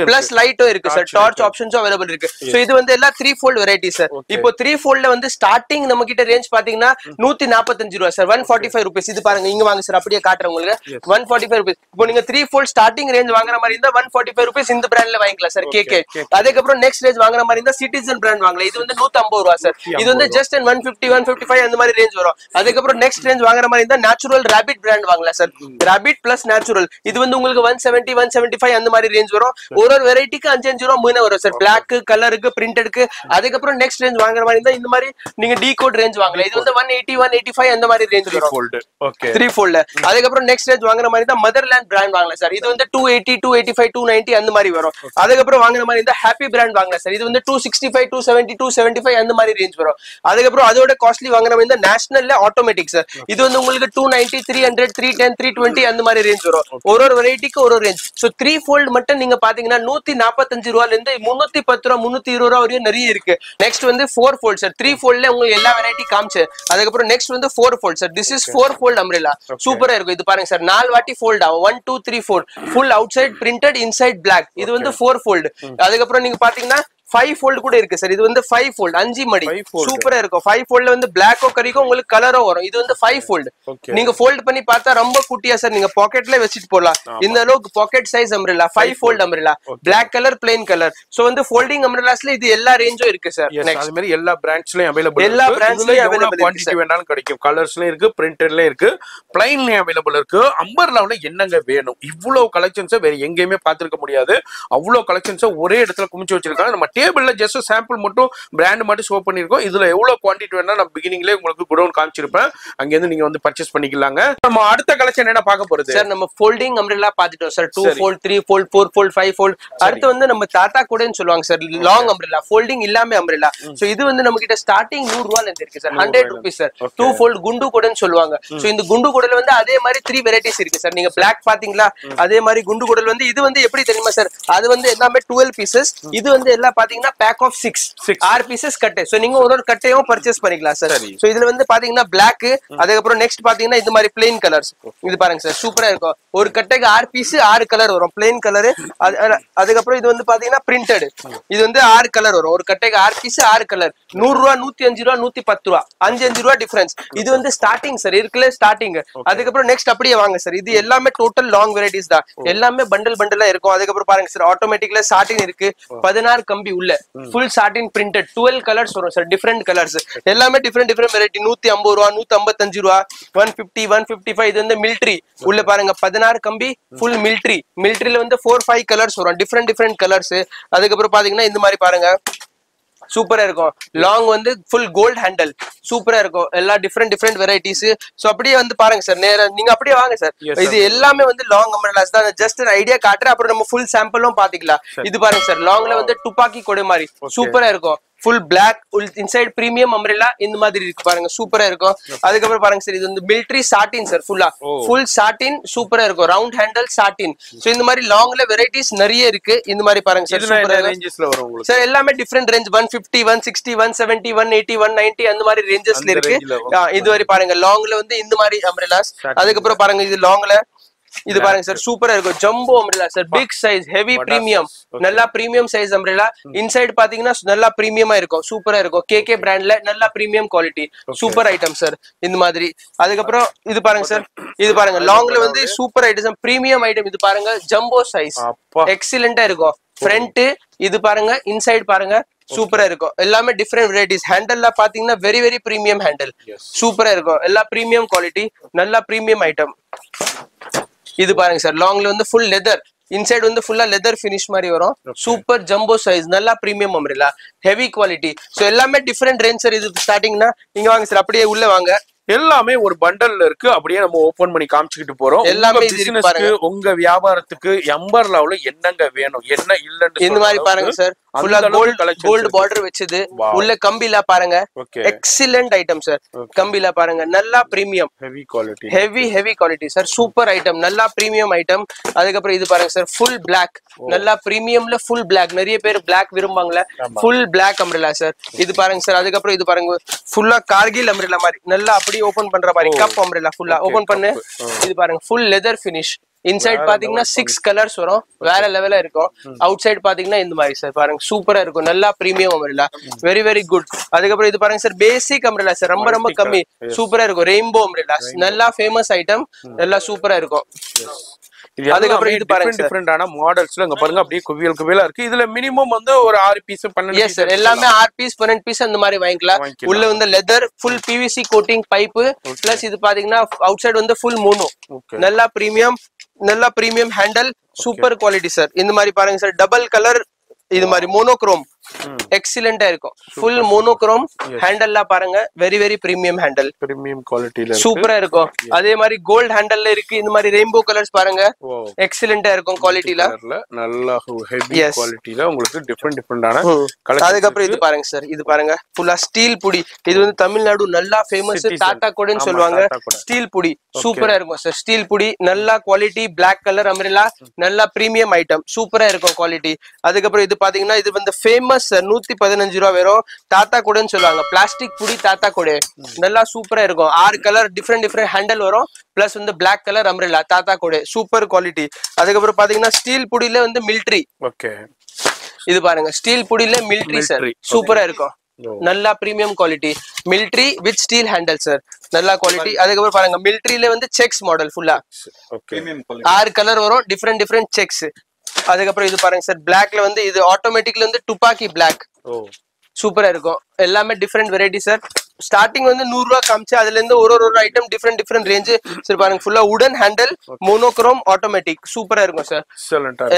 plus லைட்டும் இருக்கு சார். டார்ச் ஆப்ஷன்ஸும் அவைலபிள் இருக்கு. சோ இது வந்து எல்லாம் 3 ஃபோல்ட் வெரைட்டி சார். இப்போ 3 ஃபோல்ட்ல வந்து ஸ்டார்டிங் நம்ம கிட்ட ரேஞ்ச் பாத்தீங்கன்னா 145 ரூபாய் சார். 145 ரூபீஸ். இது பாருங்க இங்க வாங்க சார், அப்படியே காட்டுறேன் உங்களுக்கு. 145 ரூபீஸ். இப்போ நீங்க 3 ஃபோல்ட் ஸ்டார்டிங் ரேஞ்ச் வாங்குற மாதிரி இருந்தா 145 ரூபீஸ் இந்த பிராண்ட்ல வாங்கிக்கலாம் சார், கேகே. அதுக்கப்புறம் நெக்ஸ்ட் ரேஞ்ச் வாங்குற மாதிரி இருந்தா சிட்டிசன் பிராண்ட் வாங்கலாம். இது வந்து 150 ரூபாய் சார். இது வந்து ஜஸ்ட் 150 155 அந்த மாதிரி ரேஞ்ச் வரும். அதுக்கப்புறம் நெக்ஸ்ட் ரேஞ்ச் வாங்குற மாதிரி இருந்தா நேச்சுரல் ராபிட் பிராண்ட் வாங்கலாம் சார். Rabbit plus natural. இது வந்து உங்களுக்கு 170 175 அந்த மாதிரி ரேஞ்ச் வரும். ஒரு வெரைட்டிக்கு 5 ரூபாய் மூணு வரும் சார். பிளாக் கலருக்கு பிரிண்டடுக்கு. அதுக்கப்புறம் நெக்ஸ்ட் ரேஞ்ச் வாங்குற மாதிரி இருந்தா இந்த மாதிரி நீங்க டி கோட் ரேஞ்ச் வாங்கலாம். இது வந்து 180 185 அந்த மாதிரி ரேஞ்ச் வரும். 3 ஃபோல்ட். அதுக்கப்புறம் நெக்ஸ்ட் ரேஞ்ச் வாங்குற மாதிரி இருந்தா மதர்லேண்ட் பிராண்ட் வாங்கலாம் சார். இது வந்து 280 285 290 அந்த மாதிரி வரும். அதுக்கப்புறம் வாங்குற மாதிரி இருந்தா ஹாப்பி பிராண்ட் வாங்கலாம் சார். இது வந்து 265 270 275 அந்த மாதிரி ரேஞ்ச் வரும். அதுக்கப்புறம் அதோட காஸ்ட்லி வாங்குற மாதிரி இருந்தா நேஷனல்ல ஆட்டோமேட்டிக் சார். இது வந்து உங்களுக்கு 290 300 310 320 அந்த மாதிரி ரேஞ்ச் வரும். ஒரு வெரைட்டிக்கு ஒரு ரேஞ்ச். சோ 3 ஃபோல்ட் மட்டும் நீங்க பாத்தீங்கன்னா 145 ரூபாயில இருந்து 310 ரூபாய் 320 ரூபாய் வரையும் நிறைய இருக்கு. நெக்ஸ்ட் வந்து 4 ஃபோல்ட் சார். 3 ஃபோல்ட்ல உங்களுக்கு எல்லா வெரைட்டி காமிச்சு. அதுக்கப்புறம் நெக்ஸ்ட் வந்து 4 fold sir. This is 4 fold umbrella. சூப்பரா இருக்கும். இது பாருங்க சார், 4 வாட்டி ஃபோல்ட் ஆகும். 1 2 3 4 full outside printed inside black. இது வந்து 4 ஃபோல்ட். அதுக்கப்புறம் நீங்க பாத்தீங்கன்னா 5 ஃபோல்ட் கூட இருக்கு சார். இது வந்து 5 ஃபோல்ட் 5 மடி சூப்பரா இருக்கும். 5 ஃபோல்ட்ல வந்து பிளாக்கோ கரிக்கும் உங்களுக்கு கலரோ வரும். இது வந்து 5 ஃபோல்ட். நீங்க ஃபோல்ட் பண்ணி பார்த்தா ரொம்ப குட்டியா சார். நீங்க பாக்கெட்ல வச்சிட்டு போடலாம். இந்த அளவுக்கு pocket size umbrella 5 fold umbrella. Black colour plain colour. So வந்து ஃபோல்டிங் அம்ப்ரெல்லாஸ்ல இது எல்லா ரேஞ்சும் இருக்கு சார். அது மாதிரி எல்லா பிராண்ட்ஸ்லயும் அவைலபிள். எல்லா பிராண்ட்ஸ்லயும் அவைலபிள். குவாண்டிட்டி வேணாலும் கிடைக்கும். கலர்ஸ்லயும் இருக்கு, பிரிண்டட்லயும் இருக்கு, பிளைன்லயும் அவைலபிள் இருக்கு. அம்பர்லாவுல என்னங்க வேணும்? இவ்வளவு கலெக்ஷன்ஸ் வேற எங்கேயுமே பார்த்திருக்க முடியாது. அவ்வளவு கலெக்ஷன்ஸ் ஒரே இடத்துல குமிச்சு வச்சிருக்காங்க. நம்ம டேபிள்ல ஜஸ்ட் சாம்பிள் மட்டும் பிராண்ட் மட்டும் ஷோ பண்ணிருக்கோம். இதுல எவ்வளவு குவாண்டிட்டி வேணா நான் பிகினிங்லயே உங்களுக்கு குடோன் காமிச்சிருப்பேன். அங்க இருந்து நீங்க வந்து பர்ச்சேஸ் பண்ணிக்கலாங்க. நம்ம அடுத்த கலெக்ஷன் என்ன பார்க்க போறது சார்? நம்ம ஃபோல்டிங் அம்ப்ரெல்லா பாத்துட்டோம் sir. 2 fold 3 fold 4 fold 5 fold. அடுத்து வந்து நம்ம டாடா கூடன்னு சொல்லுவாங்க சார், லாங் அம்ப்ரெல்லா ஃபோல்டிங் இல்லாம அம்ப்ரெல்லா. சோ இது வந்து நம்ம கிட்ட ஸ்டார்டிங் 100 ரூபாயில இருந்து இருக்கு சார். 100 rupees sir. 2 ஃபோல்ட் குண்டு கூடன்னு சொல்லுவாங்க. சோ இந்த குண்டு கூடல வந்து அதே மாதிரி 3 வெரைட்டிஸ் இருக்கு சார். நீங்க பிளாக் பாத்தீங்களா, அதே மாதிரி குண்டு கூடல் வந்து இது வந்து எப்படி தெரியுமா சார்? அது வந்து எல்லாமே 12 பீசஸ். இது வந்து எல்லாம் பாத்தீங்கன்னா பேக் ஆஃப் 6 6 பீசஸ் கட்டு. சோ நீங்க ஒரு கட்டையும் பர்ச்சேஸ் பண்ணிக்கலாம் சார். சோ இதுல வந்து பாத்தீங்கன்னா பிளாக், அதுக்கப்புறம் நெக்ஸ்ட் பாத்தீங்கன்னா இந்த மாதிரி பிளைன் கலர்ஸ். இது பாருங்க சார், சூப்பரா இருக்கும். ஒரு கட்டைக்கு 6 பீஸ் 6 கலர் வரும். Plain colour. அதுக்கப்புறம் இது வந்து பாத்தீங்கன்னா பிரிண்டட். இது வந்து 6 கலர் வரும். ஒரு கட்டைக்கு 6 பீஸ் 6 கலர். 100 ரூபாய் 105 ரூபாய் 110 ரூபாய் 5 ரூபாய் டிஃபரன்ஸ். இது வந்து ஸ்டார்டிங் சார், இருக்குல்ல ஸ்டார்டிங். அதுக்கப்புறம் நெக்ஸ்ட் அப்படியே வாங்க சார். இது எல்லாமே டோட்டல் லாங் வெரைட்டிஸ் தான். எல்லாமே பண்டல் பண்டலா இருக்கும். அதுக்கப்புறம் பாருங்க சார், ஆட்டோமேட்டிக்ல சாட்டின் இருக்கு. 16 கம்பி உள்ள ஃபுல் சாட்டின் பிரிண்டட் 12 கலர்ஸ் வரும் சார். டிஃபரெண்ட் கலர்ஸ் எல்லாமே டிஃபரெண்ட் வெரைட்டி. 150 ரூபாய் 155 ரூபாய் 150 155. இது வந்து மிலிட்டரி உள்ள பாருங்க, 16 கம்பி ஃபுல் மிலிட்டரி. மிலிட்டரியில வந்து 4-5 கலர்ஸ் வரும். Different colours. அதுக்கப்புறம் பாத்தீங்கன்னா இந்த மாதிரி பாருங்க, சூப்பரா இருக்கும். லாங் வந்து ஃபுல் கோல்ட் ஹேண்டல் சூப்பரா இருக்கும். எல்லா டிஃபரெண்ட் வெரைட்டிஸ். சோ அப்படியே வந்து பாருங்க சார், நேரா நீங்க அப்படியே வாங்க சார். இது எல்லாமே வந்து லாங் அம்ப்ரெல்லாஸ் தான். ஜஸ்ட் ஒரு ஐடியா காட்டுறேன், அப்புறம் நம்ம ஃபுல் சாம்பிளும் பாத்துக்கலாம். இது பாருங்க சார், லாங்ல வந்து துப்பாக்கி கொடை மாதிரி சூப்பரா இருக்கும். Full black inside premium umbrella இந்த மாதிரி இருக்கு பாருங்க, சூப்பரா இருக்கும். அதுக்கப்புறம் பாருங்க சார், இது வந்து மிலிட்டரி சாட்டின் சார். ஃபுல் சாட்டின் சூப்பரா இருக்கும். ரவுண்ட் ஹேண்டல் சாட்டின். சோ இந்த மாதிரி லாங்ல வெரைட்டிஸ் நிறைய இருக்கு. இந்த மாதிரி பாருங்க சார், சூப்பரா ரேஞ்சஸ்ல வரும் உங்களுக்கு சார். எல்லாமே டிஃபரெண்ட் ரேஞ்ச் 150 160 170 180 190 அந்த மாதிரி ரேஞ்சஸ்ல இருக்கு. இது மாதிரி பாருங்க, லாங்ல வந்து இந்த மாதிரி அம்ப்ரெல்லாஸ். அதுக்கப்புறம் பாருங்க, இது லாங்ல இது பாருங்க சார், சூப்பரா இருக்கும். Jumbo umbrella sir, big size heavy premium, நல்லா பிரீமியம் சைஸ் அம்ப்ரெல்லா. இன்சைட் பாத்தீங்கன்னா நல்லா பிரீமியமா இருக்கும், சூப்பரா இருக்கும். கேகே பிராண்ட்ல நல்லா premium quality, super item sir இந்த மாதிரி. அதுக்கப்புறம் இது பாருங்க சார், இது பாருங்க லாங்ல வந்து சூப்பர் ஐட்டம் பிரீமியம் ஐட்டம். இது பாருங்க ஜம்போ சைஸ் எக்ஸலென்ட்டா இருக்கும். ஃப்ரண்ட் இது பாருங்க, இன்சைட் பாருங்க, சூப்பரா இருக்கும். எல்லாமே டிஃபரெண்ட் வெரைட்டிஸ். ஹேண்டல்ல பாத்தீங்கன்னா வெரி பிரீமியம் ஹேண்டல், சூப்பரா இருக்கும். எல்லா பிரீமியம் குவாலிட்டி, நல்லா பிரீமியம் ஐட்டம். இது பாருங்க சார், லாங்ல வந்து ஃபுல் லெதர். இன்சைட் வந்து ஃபுல்லா லெதர் ஃபினிஷ் மாதிரி வரும். சூப்பர் ஜம்போ சைஸ், நல்லா பிரீமியம் அம்ரிலா, ஹெவி குவாலிட்டி. சோ எல்லாமே டிஃபரெண்ட் ரேஞ்ச் சார். இது ஸ்டார்டிங்னா நீங்க வாங்க சார், அப்படியே உள்ள வாங்க. எல்லாமே ஒரு பண்டல்ல இருக்கு. அப்படியே நம்ம ஓபன் பண்ணி காமிச்சிட்டு போறோம். எல்லாமே பிசினஸ்க்கு உங்க வியாபாரத்துக்கு எம்பர்லாவுல என்னங்க வேணும் என்ன இல்லன்னு இந்த மாதிரி பாருங்க சார். ஃபுல்லா கோல்ட் பார்டர் வெச்சது, உள்ள கம்பில பாருங்க. Excellent item sir. கம்பில பாருங்க, நல்லா premium, heavy quality sir. Super item, நல்லா பிரீமியம் ஐட்டம். அதுக்கப்புறம் இது பாருங்க சார், ஃபுல் பிளாக், நல்லா பிரீமியம்ல ஃபுல் பிளாக். நிறைய பேர் பிளாக் விரும்பாங்கல, ஃபுல் பிளாக் அம்ரிலா சார். இது பாருங்க சார். அதுக்கப்புறம் இது பாருங்க, ஃபுல்லா கார்கில் அம்ரிலா மாதிரி, நல்லா அப்படியே ஓபன் பண்ற மாதிரி கப் அம்ரிலா. ஃபுல்லா ஓபன் பண்ணு. இது பாருங்க, ஃபுல் லெதர் ஃபினிஷ். இன்சைட் பாத்தீங்கன்னா 6 கலர்ஸ் வரும், வேற லெவலா இருக்கும். அவுட் சைட் பாத்தீங்கன்னா இந்த மாதிரி சார். பாருங்க சூப்பரா இருக்கும், நல்லா பிரீமியம் அம்ரிலா, வெரி குட். அதுக்கப்புறம் இது பாருங்க சார், பேசிக் அம்ரிலா சார், ரொம்ப கம்மி, சூப்பரா இருக்கும். ரெயின்போ அம்ரிலா, நல்லா ஃபேமஸ் ஐட்டம், நல்லா சூப்பரா இருக்கும். அதுக்கப்புறம் இது பாருங்க டிஃபரெண்டான மாடல்ஸ்ல அங்க பாருங்க, அப்படியே குவியலா இருக்கு. இதுல மினிமம் வந்து ஒரு 6 பீஸ் 12 பீஸ் சார். எல்லாமே 6 பீஸ் 12 பீஸ் அந்த மாதிரி வாங்கிக்கலாம். உள்ள வந்து leather full PVC coating pipe plus இது பாத்தீங்கன்னா அவுட் சைடு வந்து ஃபுல் மோனோ, நல்லா premium handle, super quality sir. இந்த மாதிரி பாருங்க சார், டபுள் கலர் இது மாதிரி மோனோக்ரோம், எக்ஸலென்ட்டா இருக்கும். ஃபுல் மோனோக்ரோம் ஹேண்டல்ல பாருங்க, வெரி பிரீமியம் ஹேண்டல், பிரீமியம் குவாலிட்டில சூப்பரா இருக்கும். அதே மாதிரி கோல்ட் ஹேண்டல்ல இருக்கு. இந்த மாதிரி ரெயின்போ கலர்ஸ் பாருங்க, எக்ஸலென்ட்டா இருக்கும் குவாலிட்டில, நல்ல ஹெவி குவாலிட்டில உங்களுக்கு டிஃபரெண்டான கலெக்ஷன். அதுக்கப்புறம் இது பாருங்க சார், இது பாருங்க ஃபுல்லா ஸ்டீல் புடி. இது வந்து தமிழ்நாடு நல்லா ஃபேமஸ், டாடா கோடன்னு சொல்லுவாங்க. ஸ்டீல் புடி சூப்பரா இருக்கும் சார். ஸ்டீல் புடி நல்லா குவாலிட்டி, பிளாக் கலர் அம்ரிலா, நல்லா பிரீமியம் ஐட்டம், சூப்பரா இருக்கும் குவாலிட்டி. அதுக்கப்புறம் இது பாத்தீங்கன்னா இது வந்து ஃபேமஸ் சார், 115 ரூபா வெறும். தாத்தா கூடன்னு சொல்லுவாங்க, பிளாஸ்டிக் புடி தாத்தா கூட, நல்லா சூப்பரா இருக்கும். 6 கலர் டிஃபரெண்ட் ஹேண்டல் வரும், பிளஸ் வந்து பிளாக் கலர் அம்ரிலா தாத்தா கூட, சூப்பர் குவாலிட்டி. அதுக்கப்புறம் பாத்தீங்கன்னா ஸ்டீல் புடியில வந்து மிலிட்டரி. இது பாருங்க, ஸ்டீல் புடியில மிலிட்டரி சார், சூப்பரா இருக்கும், நல்லா premium quality. Military with steel handle sir, நல்லா குவாலிட்டி. அதுக்கப்புறம் பாருங்க, மிலிட்டரியில வந்து செக்ஸ் மாடல் ஃபுல்லா 6 கலர் வரும், டிஃபரெண்ட் செக்ஸ். அதுக்கப்புறம் இது பாருங்க சார், பிளாக்ல வந்து இது ஆட்டோமேட்டிக்ல வந்து துப்பாக்கி பிளாக், சூப்பரா இருக்கும். எல்லாமே டிஃபரெண்ட் வெரைட்டி சார். ஸ்டார்டிங் வந்து 100 ரூபா காமிச்சு, அதுல இருந்து ஒரு ஐட்டம் டிஃபரெண்ட் ரேஞ்ச் சார். பாருங்க ஃபுல்லா உடன் ஹேண்டல், மோனோக்ரோம், ஆட்டோமேட்டிக், சூப்பரா இருக்கும் சார்.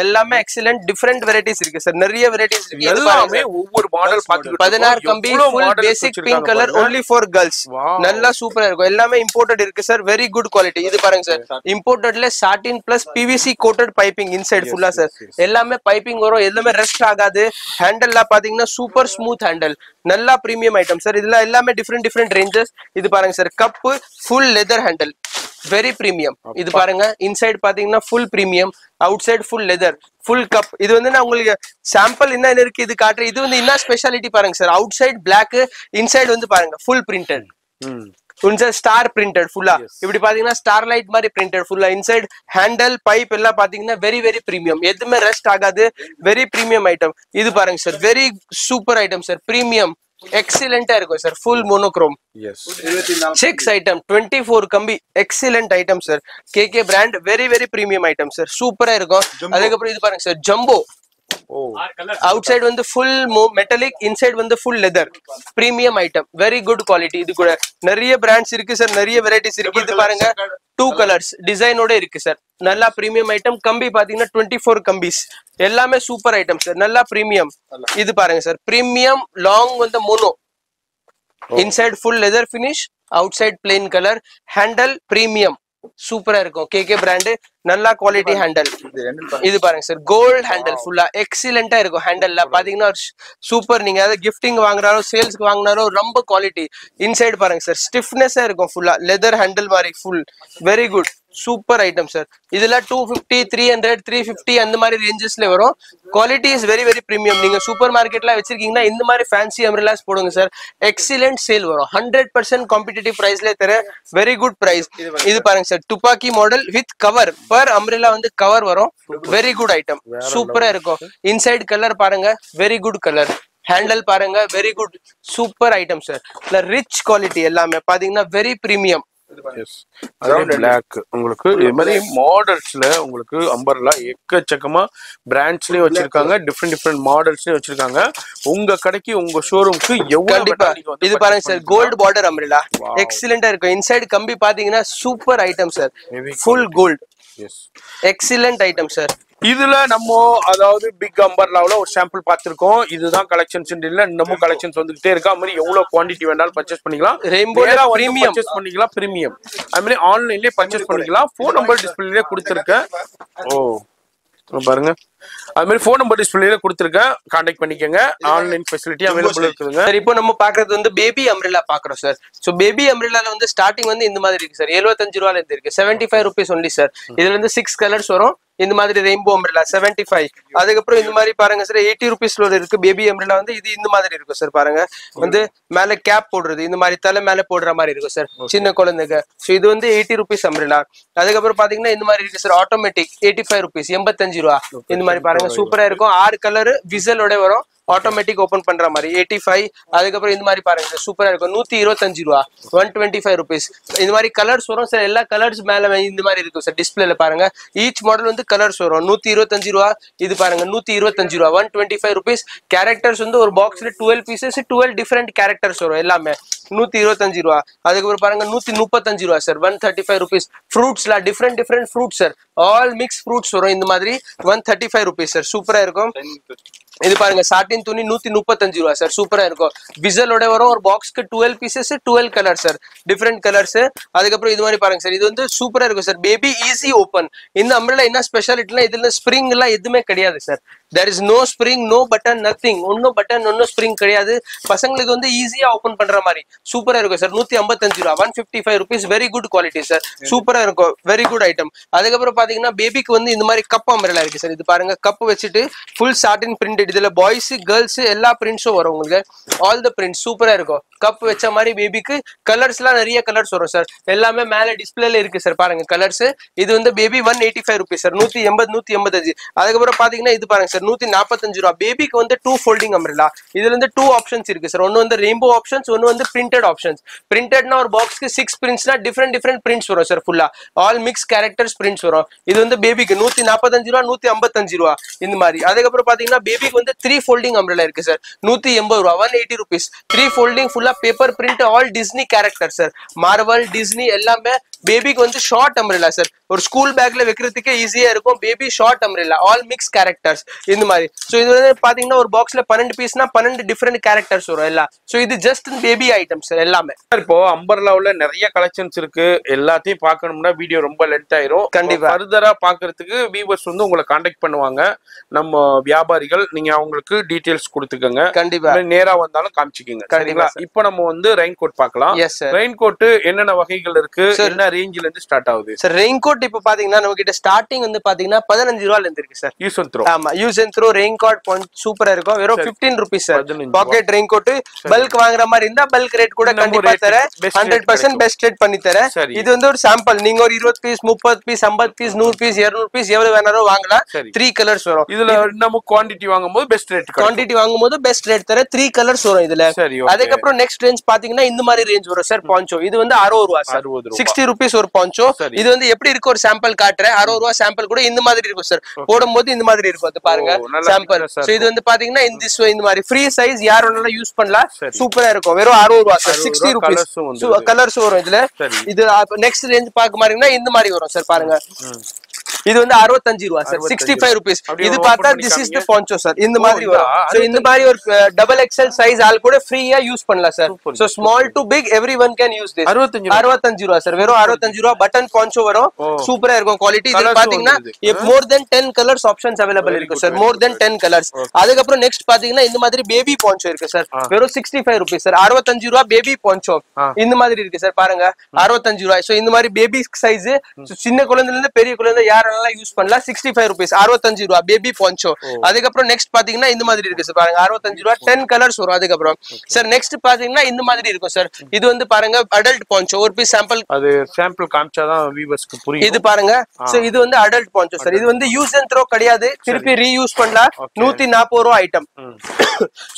எல்லாமே எக்ஸலென்ட், டிஃபரெண்ட் வெரைட்டிஸ் இருக்கு சார், நிறைய வெரைட்டிஸ் இருக்கு. எல்லாமே ஒவ்வொரு மாடல் பாத்துக்கிட்டு 16 கம்பி, full basic pink colour, only for girls, நல்லா சூப்பரா இருக்கும். எல்லாமே இம்போர்ட்டட் இருக்கு சார், வெரி குட் குவாலிட்டி. இது பாருங்க சார், இம்போர்ட்டட்ல satin plus PVC coated piping inside ஃபுல்லா சார். எல்லாமே பைப்பிங் வரும், எல்லாமே ரெஸ்ட் ஆகாது. ஹேண்டல்ல பாத்தீங்கன்னா சூப்பர் ஸ்மூத் ஹேண்டல், நல்லா பிரீமியம் ஐட்டம் சார். இதுல எல்லாமே டிஃபரெண்ட் ரேஞ்சஸ். இது பாருங்க sir, cup full leather handle, very premium. இது பாருங்க, இன்சைட் பாத்தீங்கன்னா full premium, outside full leather, full cup. இது வந்து நான் உங்களுக்கு சாம்பிள் என்ன இருக்கு இது காட்டுறேன். இது வந்து என்ன ஸ்பெஷாலிட்டி பாருங்க sir, outside black, inside வந்து பாருங்க ஃபுல் பிரிண்டட், ஸ்டார் பிரிண்டட் ஃபுல்லா. இப்படி பாத்தீங்கன்னா ஸ்டார் லைட் மாதிரி பிரிண்டட் ஃபுல்லா. இன்சைட் ஹேண்டல் பைப் எல்லாம் பாத்தீங்கன்னா வெரி பிரீமியம், எதுவுமே ரெஸ்ட் ஆகாது, வெரி பிரீமியம் ஐட்டம். இது பாருங்க sir, very super item sir, premium எக்ஸலென்ட்டா இருக்கும் sir. Full monochrome checks item, 24 கம்பி, excellent item sir. KK brand, very premium item sir, சூப்பரா இருக்கும். அதுக்கப்புறம் இது பாருங்க சார், ஜம்போ. அவுட் சைடு வந்து ஃபுல் மெட்டலிக், இன்சைட் வந்து full leather, premium item, very good quality. இது கூட நிறைய பிராண்ட்ஸ் இருக்கு சார், நிறைய வெரைட்டிஸ் இருக்கு. இது பாருங்க 2 கலர்ஸ் டிசைனோட இருக்கு சார், நல்லா பிரீமியம் ஐட்டம். கம்பி பாத்தீங்கன்னா 24 கம்பிஸ், எல்லாமே சூப்பர் ஐட்டம் சார், நல்லா பிரீமியம். இது பாருங்க சார், பிரீமியம் லாங் வந்து mono, inside full leather finish, outside plain colour, handle premium, சூப்பரா இருக்கும். கேகே பிராண்ட், நல்லா குவாலிட்டி ஹேண்டல். இது பாருங்க சார், கோல்ட் ஹேண்டல் ஃபுல்லா எக்ஸலென்ட்டா இருக்கும். ஹேண்டல்ல பாத்தீங்கன்னா சூப்பர். நீங்க ஏதாவது கிஃப்டிங் வாங்குறாரோ சேல்ஸ்க்கு வாங்கினாரோ ரொம்ப குவாலிட்டி. இன்சைட் பாருங்க சார், ஸ்டிஃப்னஸா இருக்கும், ஃபுல்லா லெதர் ஹேண்டல் மாதிரி, full very good super item sir. இதுல 250, 300, 350 அந்த மாதிரி ரேஞ்சஸ்ல வரும். Quality is very premium. நீங்க சூப்பர் மார்க்கெட்ல வச்சிருக்கீங்கன்னா இந்த மாதிரி ஃபேன்சி அம்ரிலாஸ் போடுங்க சார், எக்ஸலென்ட் சேல் வரும். 100% காம்படிட்டிவ் பிரைஸ்ல தர வெரி குட் பிரைஸ். இது பாருங்க சார், துப்பாக்கி மாடல் வித் கவர், பர் அம்ரிலா வந்து கவர் வரும், வெரி குட் ஐட்டம், சூப்பரா இருக்கும். இன்சைட் கலர் பாருங்க, வெரி குட் கலர். ஹேண்டல் பாருங்க, very good super item sir. Rich quality, எல்லாமே பாத்தீங்கன்னா வெரி பிரீமியம். பிளாக் உங்களுக்கு இது மாதிரி மாடல்ஸ்ல உங்களுக்கு அம்பர்லா எக்கச்சக்கமா பிராண்ட்ஸ்லயும் வச்சிருக்காங்க, டிஃபரெண்ட் மாடல்ஸ்லயும் வச்சிருக்காங்க. உங்க கடைக்கு உங்க ஷோரூம்க்கு எவ்வளவு. இது பாருங்க சார், கோல்ட் பார்டர் அம்ரிலா, எக்ஸலென்ட்டா இருக்கும். இன்சைட் கம்பி பாத்தீங்கன்னா super item sir, full gold, excellent item sir. இதுல நம்ம அதாவது பிக் அம்பர்லாவில் ஒரு சாம்பிள் பார்த்திருக்கோம். இதுதான் கலெக்ஷன்ஸ் இல்ல, இன்னமும் கலெக்ஷன்ஸ் வந்துகிட்டே இருக்கா. அது மாதிரி எவ்வளவு குவான்டிட்டி வேணாலும் பர்ச்சேஸ் பண்ணிக்கலாம். ரெயின்போல பிரீமியம் பர்ச்சேஸ் பண்ணிக்கலாம், பிரீமியம். அது மாதிரி ஆன்லைன்லயே பர்ச்சேஸ் பண்ணிக்கலாம். ஃபோன் நம்பர் டிஸ்பிளேலயே கொடுத்துருக்கேன். பாருங்க, அது மாதிரி ஃபோன் நம்பர் டிஸ்பிளேல கொடுத்துருக்கேன், கான்டாக்ட் பண்ணிக்கோங்க. ஆன்லைன் ஃபெசிலிட்டி அவைலபிள் இருக்குதுங்க. சார் இப்போ நம்ம பாக்குறது வந்து பேபி அம்ப்ரெல்லா பாக்குறோம் சார். சோ பேபி அம்ப்ரெல்லால வந்து ஸ்டார்டிங் வந்து இந்த மாதிரி இருக்கு சார். 75 ரூபாயில இருந்து இருக்கு. 75 rupees ஒன்லி சார். இதுல இருந்து 6 கலர்ஸ் வரும். இந்த மாதிரி ரெயின்போ அம்ப்ரெல்லா 75. அதுக்கப்புறம் இந்த மாதிரி பாருங்க சார் 80 rupeesல இருக்கு பேபி அம்ப்ரெல்லா. வந்து இது இந்த மாதிரி இருக்கும் சார். பாருங்க வந்து மேல கேப் போடுறது, இந்த மாதிரி தலை மேல போடுற மாதிரி இருக்கும் சார் சின்ன குழந்தைங்க. சோ இது வந்து 80 rupees அம்ப்ரெல்லா. அதுக்கப்புறம் பாத்தீங்கன்னா இந்த மாதிரி இருக்கு சார் ஆட்டோமேட்டிக் 85 rupees 85 ரூபா. இந்த மாதிரி பாருங்க சூப்பரா இருக்கும். 6 கலர் விசலோட வரும். ஆட்டோமேட்டிக் ஓபன் பண்ற மாதிரி 85. அதுக்கப்புறம் இந்த மாதிரி பாருங்க சூப்பரா இருக்கும் 125 ரூபா 125 rupees. இந்த மாதிரி கலர்ஸ் வரும் சார். எல்லா கலர்ஸ் மேல இந்த மாதிரி இருக்கும் சார். டிஸ்பிளேல பாருங்க ஈச் மாடல் வந்து கலர்ஸ் வரும். 125 ரூபா. இது பாருங்க 125 ரூபா 125 rupees. கேரக்டர்ஸ் வந்து ஒரு பாக்ஸ்ல 12 pieces 12 டிஃபரெண்ட் கேரக்டர்ஸ் வரும் எல்லாமே 125 ரூபா. அதுக்கப்புறம் பாருங்க 135 ரூபா சார் 135 rupees. ஃப்ரூட்ஸ்ல different fruits sir. All mix fruits வரும் இந்த மாதிரி 135 rupees சார். சூப்பரா இருக்கும். இது பாருங்க சாட்டின் துணி 135 ரூபா சார். சூப்பரா இருக்கும். விசலோட வரும். ஒரு பாக்ஸ்க்கு 12 pieces 12 colour sir. Different colours. அதுக்கப்புறம் இது மாதிரி பாருங்க சார். இது வந்து சூப்பரா இருக்கும் சார். Baby easy open. இந்த அம்ப்ரெல்லா என்ன ஸ்பெஷாலிட்டினா இதுல ஸ்ப்ரிங் எல்லாம் எதுவுமே கிடையாது sir. there is no spring, no button, nothing. ஒன்னும் பட்டன் ஒன்னும் ஸ்ப்ரிங் கிடையாது. பசங்களுக்கு வந்து ஈஸியா ஓபன் பண்ற மாதிரி சூப்பரா இருக்கும் சார். 155 ரூபா 155 rupees. Very good quality sir. சூப்பரா இருக்கும். Very good item. அதுக்கப்புறம் பாத்தீங்கன்னா பேபிக்கு வந்து இந்த மாதிரி கப் அம்ப்ரெல்லா இருக்கு சார். இது பாருங்க கப் வச்சுட்டு ஃபுல் சாட்டின் பிரிண்டட். இதுல பாய்ஸ் கேர்ள்ஸ் எல்லா பிரிண்ட்ஸும் வரும் உங்களுக்கு. ஆல் த பிரிண்ட்ஸ் சூப்பரா இருக்கும். கப் வச்ச மாதிரி பேபிக்கு கலர்ஸ் எல்லாம் நிறைய கலர்ஸ் வரும் சார். எல்லாமே மேல டிஸ்பிளேல இருக்கு சார். பாருங்க கலர்ஸ். இது வந்து பேபி 185 rupees சார். 180 185. அதுக்கப்புறம் பாத்தீங்கன்னா இது பாருங்க சார் 145 ரூபா. பேபிக்கு வந்து 2 folding அம்ப்ரெல்லா. இதுல இருந்து 2 ஆப்ஷன்ஸ் இருக்கு சார். ஒன்னு வந்து ரெயின்போ ஆப்ஷன்ஸ், ஒன்னு வந்து பிரிண்டட் ஆப்ஷன்ஸ். பிரிண்டட்னா ஒரு பாக்ஸ்க்கு 6 printsனா டிஃபரெண்ட் பிரிண்ட்ஸ் வரும் சார். ஃபுல்லா ஆல் மிக்ஸ் கேரக்டர்ஸ் பிரிண்ட்ஸ் வரும். இது வந்து பேபிக்கு 145 ரூபா 155 ரூபா இந்த மாதிரி. அதுக்கப்புறம் பாத்தீங்கன்னா பேபிக்கு வந்து 3 folding அம்ப்ரெல்லா இருக்கு சார். 180 ரூபா 180 rupees. 3 folding ஃபுல்லா paper print. All Disney character sir. Marvel Disney எல்லாமே. பேபிக்கு வந்து ஷார்ட் அம்ப்ரெல்லா சார். ஒரு ஸ்கூல் பேக்ல வைக்கிறதுக்கு ஈஸியா இருக்கும். Baby short umbrella all mix characters இந்த மாதிரி. சோ இது வந்து பாத்தீங்கன்னா ஒரு பாக்ஸ்ல 12 பீஸ்னா 12 டிஃபரெண்ட் கேரக்டர்ஸ் வரும் எல்லாம். சோ இது ஜஸ்ட் பேபி ஐட்டம்ஸ் சார் எல்லாமே. இப்போ அம்பர்லாவுல நிறைய கலெக்ஷன்ஸ் இருக்கு. எல்லாத்தையும் பார்க்கணும்னா வீடியோ ரொம்ப லென்த் ஆயிரும். கண்டிப்பா ஃபர்தரா பாக்குறதுக்கு வியூவர்ஸ் வந்து உங்களை கான்டாக்ட் பண்ணுவாங்க. நம்ம வியாபாரிகள், நீங்க அவங்களுக்கு டீடைல்ஸ் கொடுத்துக்கோங்க. கண்டிப்பா நேரா வந்தாலும் காமிச்சிக்கோங்க. சரிங்களா? இப்போ நம்ம வந்து ரெயின் கோட் பார்க்கலாம். ரெயின் கோட் என்னென்ன வகைகள் இருக்கு, என்ன ரேஞ்சில இருந்து ஸ்டார்ட் ஆகுது சார்? ரெயின் கோட் இப்போ பாத்தீங்கன்னா நம்ம கிட்ட ஸ்டார்டிங் வந்து பாத்தீங்கன்னா 15 ரூபாயில இருந்து இருக்கு சார். Use and throw. ஆமா use and throw rain coat சூப்பரா இருக்கும். வெறும் 15 rupees sir. Packet rain coat. Bulk வாங்குற மாதிரி இருந்தா பல்க் ரேட் கூட கண்டிப்பா தரேன். 100% பெஸ்ட் ரேட் பண்ணி தரேன். இது வந்து ஒரு சாம்பிள். நீங்க ஒரு 20 piece 30 piece 50 piece 100 piece 200 piece எவ்வளவு வேணாலும் வாங்கலாம். 3 கலர்ஸ் வரும். இதுல நம்ம குவாண்டிட்டி வாங்கும்போது பெஸ்ட் ரேட். குவாண்டிட்டி வாங்கும்போது பெஸ்ட் ரேட் தரேன். 3 கலர்ஸ் வரும் இதுல. அதுக்கப்புறம் நெக்ஸ்ட் ரேஞ்ச் பாத்தீங்கன்னா இந்த மாதிரி ரேஞ்ச் வரும் சார். பான்ச்சோ இது வந்து 60 ரூபா சார். 60 rupees ஒரு பான்ச்சோ. இது வந்து எப்படி இருக்கு ஒரு சாம்பிள் காட்டுறேன். 60 ரூபா சாம்பிள் கூட இந்த மாதிரி இருக்கும் சார். போடும்போது இந்த மாதிரி இருக்கும். அது பாருங்க சாம்பிள். சோ இது வந்து பாத்தீங்கன்னா இந்த மாதிரி ஃப்ரீ சைஸ் யார் வேணாலும் யூஸ் பண்ணலாம். சூப்பரா இருக்கும். வெறும் 60 ரூபா சார். 60 rupees கலர்ஸ் வரும் இதுல. இது நெக்ஸ்ட் ரேஞ்ச் பாக்க மாதிரினா இந்த மாதிரி வரும் சார். பாருங்க இது வந்து 65 ரூபா சார். 65 rupees. இது பார்த்தா திஸ் இஸ் தி பான்ச்சோ சார். இந்த மாதிரி வரும். சோ இந்த மாதிரி ஒரு டபுள் எக்ஸ்எல் சைஸ் ஆல் கூட ஃப்ரீயா யூஸ் பண்ணலாம் sir. So small to big everyone can use this. 65 ரூபா சார். வெறும் 65 ரூபா. பட்டன் பான்ச்சோ வரும். சூப்பரா இருக்கும் குவாலிட்டி. இது பாத்தீங்கன்னா மோர் தென் 10 கலர்ஸ் ஆப்ஷன்ஸ் அவேலபிள் இருக்கு சார். மோர் தென் 10 கலர்ஸ். அதுக்கப்புறம் நெக்ஸ்ட் பாத்தீங்கன்னா இந்த மாதிரி பேபி பான்ச்சோ இருக்கு சார். வெறும் 65 rupees சார். 65 ரூபா பேபி பான்ச்சோ இந்த மாதிரி இருக்கு சார். பாருங்க 65 ரூபா. சோ இந்த மாதிரி பேபி சைஸ் சின்ன குழந்தைல இருந்து பெரிய குழந்தை யார் யூஸ் பண்ணலாம். 65 rupees 65 ரூபா பேபி பான்ச்சோ. அதுக்கப்புறம் நெக்ஸ்ட் பாத்தீங்கன்னா இந்த மாதிரி இருக்கு சார். பாருங்க 65 ரூபா 10 கலர்ஸ் வரும். அதுக்கப்புறம் சார் நெக்ஸ்ட் பாத்தீங்கன்னா இந்த மாதிரி இருக்கும் சார். இது வந்து பாருங்க அடல்ட் பான்ச்சோ. ஒரு பீஸ் சாம்பிள். அது சாம்பிள் காமிச்சாதான் வியூவர்ஸ்க்கு புரியும். இது பாருங்க. சோ இது வந்து அடல்ட் பான்ச்சோ சார். இது வந்து யூஸ் அண்ட் த்ரோ கிடையாது. திருப்பி ரீயூஸ் பண்ணலாம். 140 ரூபா ஐட்டம்.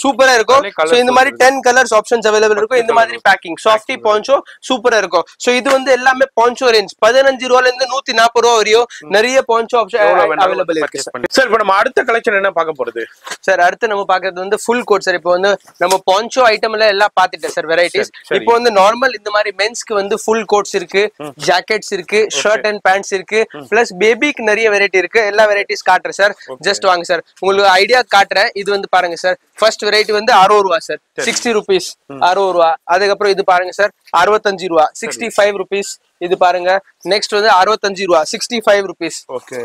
சூப்பரா இருக்கும். சோ இந்த மாதிரி 10 கலர்ஸ் ஆப்ஷன்ஸ் அவேலபிள் இருக்கும். இந்த மாதிரி பேக்கிங் சாஃப்டி பான்ச்சோ சூப்பரா இருக்கும். சோ இது வந்து எல்லாமே பான்ச்சோ ரேஞ்ச் 15 ரூபாயில இருந்து 140 ரூபா வரையும் நிறைய பான்ச்சோ ஆப்ஷன் அவைலபிள் இருக்கு சார். இப்போ நம்ம அடுத்த கலெக்ஷன் என்ன பார்க்க போறது சார்? அடுத்து நம்ம பாக்குறது வந்து ஃபுல் கோட் சார். இப்போ வந்து நம்ம பான்ச்சோ ஐட்டம் எல்லாம் பாத்துட்டேன் சார் வெரைட்டிஸ். இப்போ வந்து நார்மல் இந்த மாதிரி மென்ஸ்க்கு வந்து ஃபுல் கோட்ஸ் இருக்கு, ஜாக்கெட்ஸ் இருக்கு, ஷர்ட் அண்ட் பேண்ட்ஸ் இருக்கு, பிளஸ் பேபிக்கு நிறைய வெரைட்டி இருக்கு. எல்லா வெரைட்டிஸ் காட்டுறேன் சார். ஜஸ்ட் வாங்க சார், உங்களுக்கு ஐடியா காட்டுறேன். இது வந்து பாருங்க சார், ஃபர்ஸ்ட் வெரைட்டி வந்து 60 ரூபா சார், 60 rupees 60 ரூபா. அதுக்கப்புறம் இது பாருங்க சார் 65 ரூபா, 65 rupees. இது பாருங்க நெக்ஸ்ட் வந்து 65 ரூபா, 65 rupees.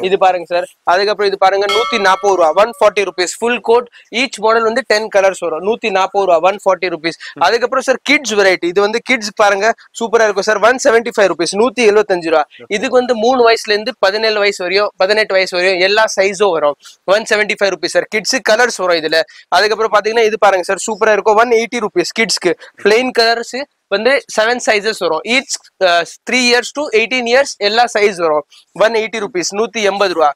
இது பாருங்க சார். அதுக்கப்புறம் இது பாருங்க 140 ரூபா, 140 rupees. Full coat each model வந்து 10 கலர்ஸ் வரும். 140 ரூபா, 140 rupees. அதுக்கப்புறம் சார் கிட்ஸ் வெரைட்டி. இது வந்து கிட்ஸ் பாருங்க சூப்பரா இருக்கும் சார். 175 rupees, 175 ரூபா. இதுக்கு வந்து 3 வயசுல இருந்து 17 வயசு வரையும் 18 வயசு வரையும் எல்லா சைஸும் வரும். 175 rupees சார். கிட்ஸ் கலர்ஸ் வரும் இதுல. அதுக்கப்புறம் பாத்தீங்கன்னா இது பாருங்க சார் சூப்பரா இருக்கும். 180 rupees கிட்ஸ்க்கு. பிளெயின் கலர்ஸ் வந்து 7 sizes வரும். ஈச் 3 years to 18 years எல்லா சைஸ் வரும். 180 rupees, 180 ரூபா.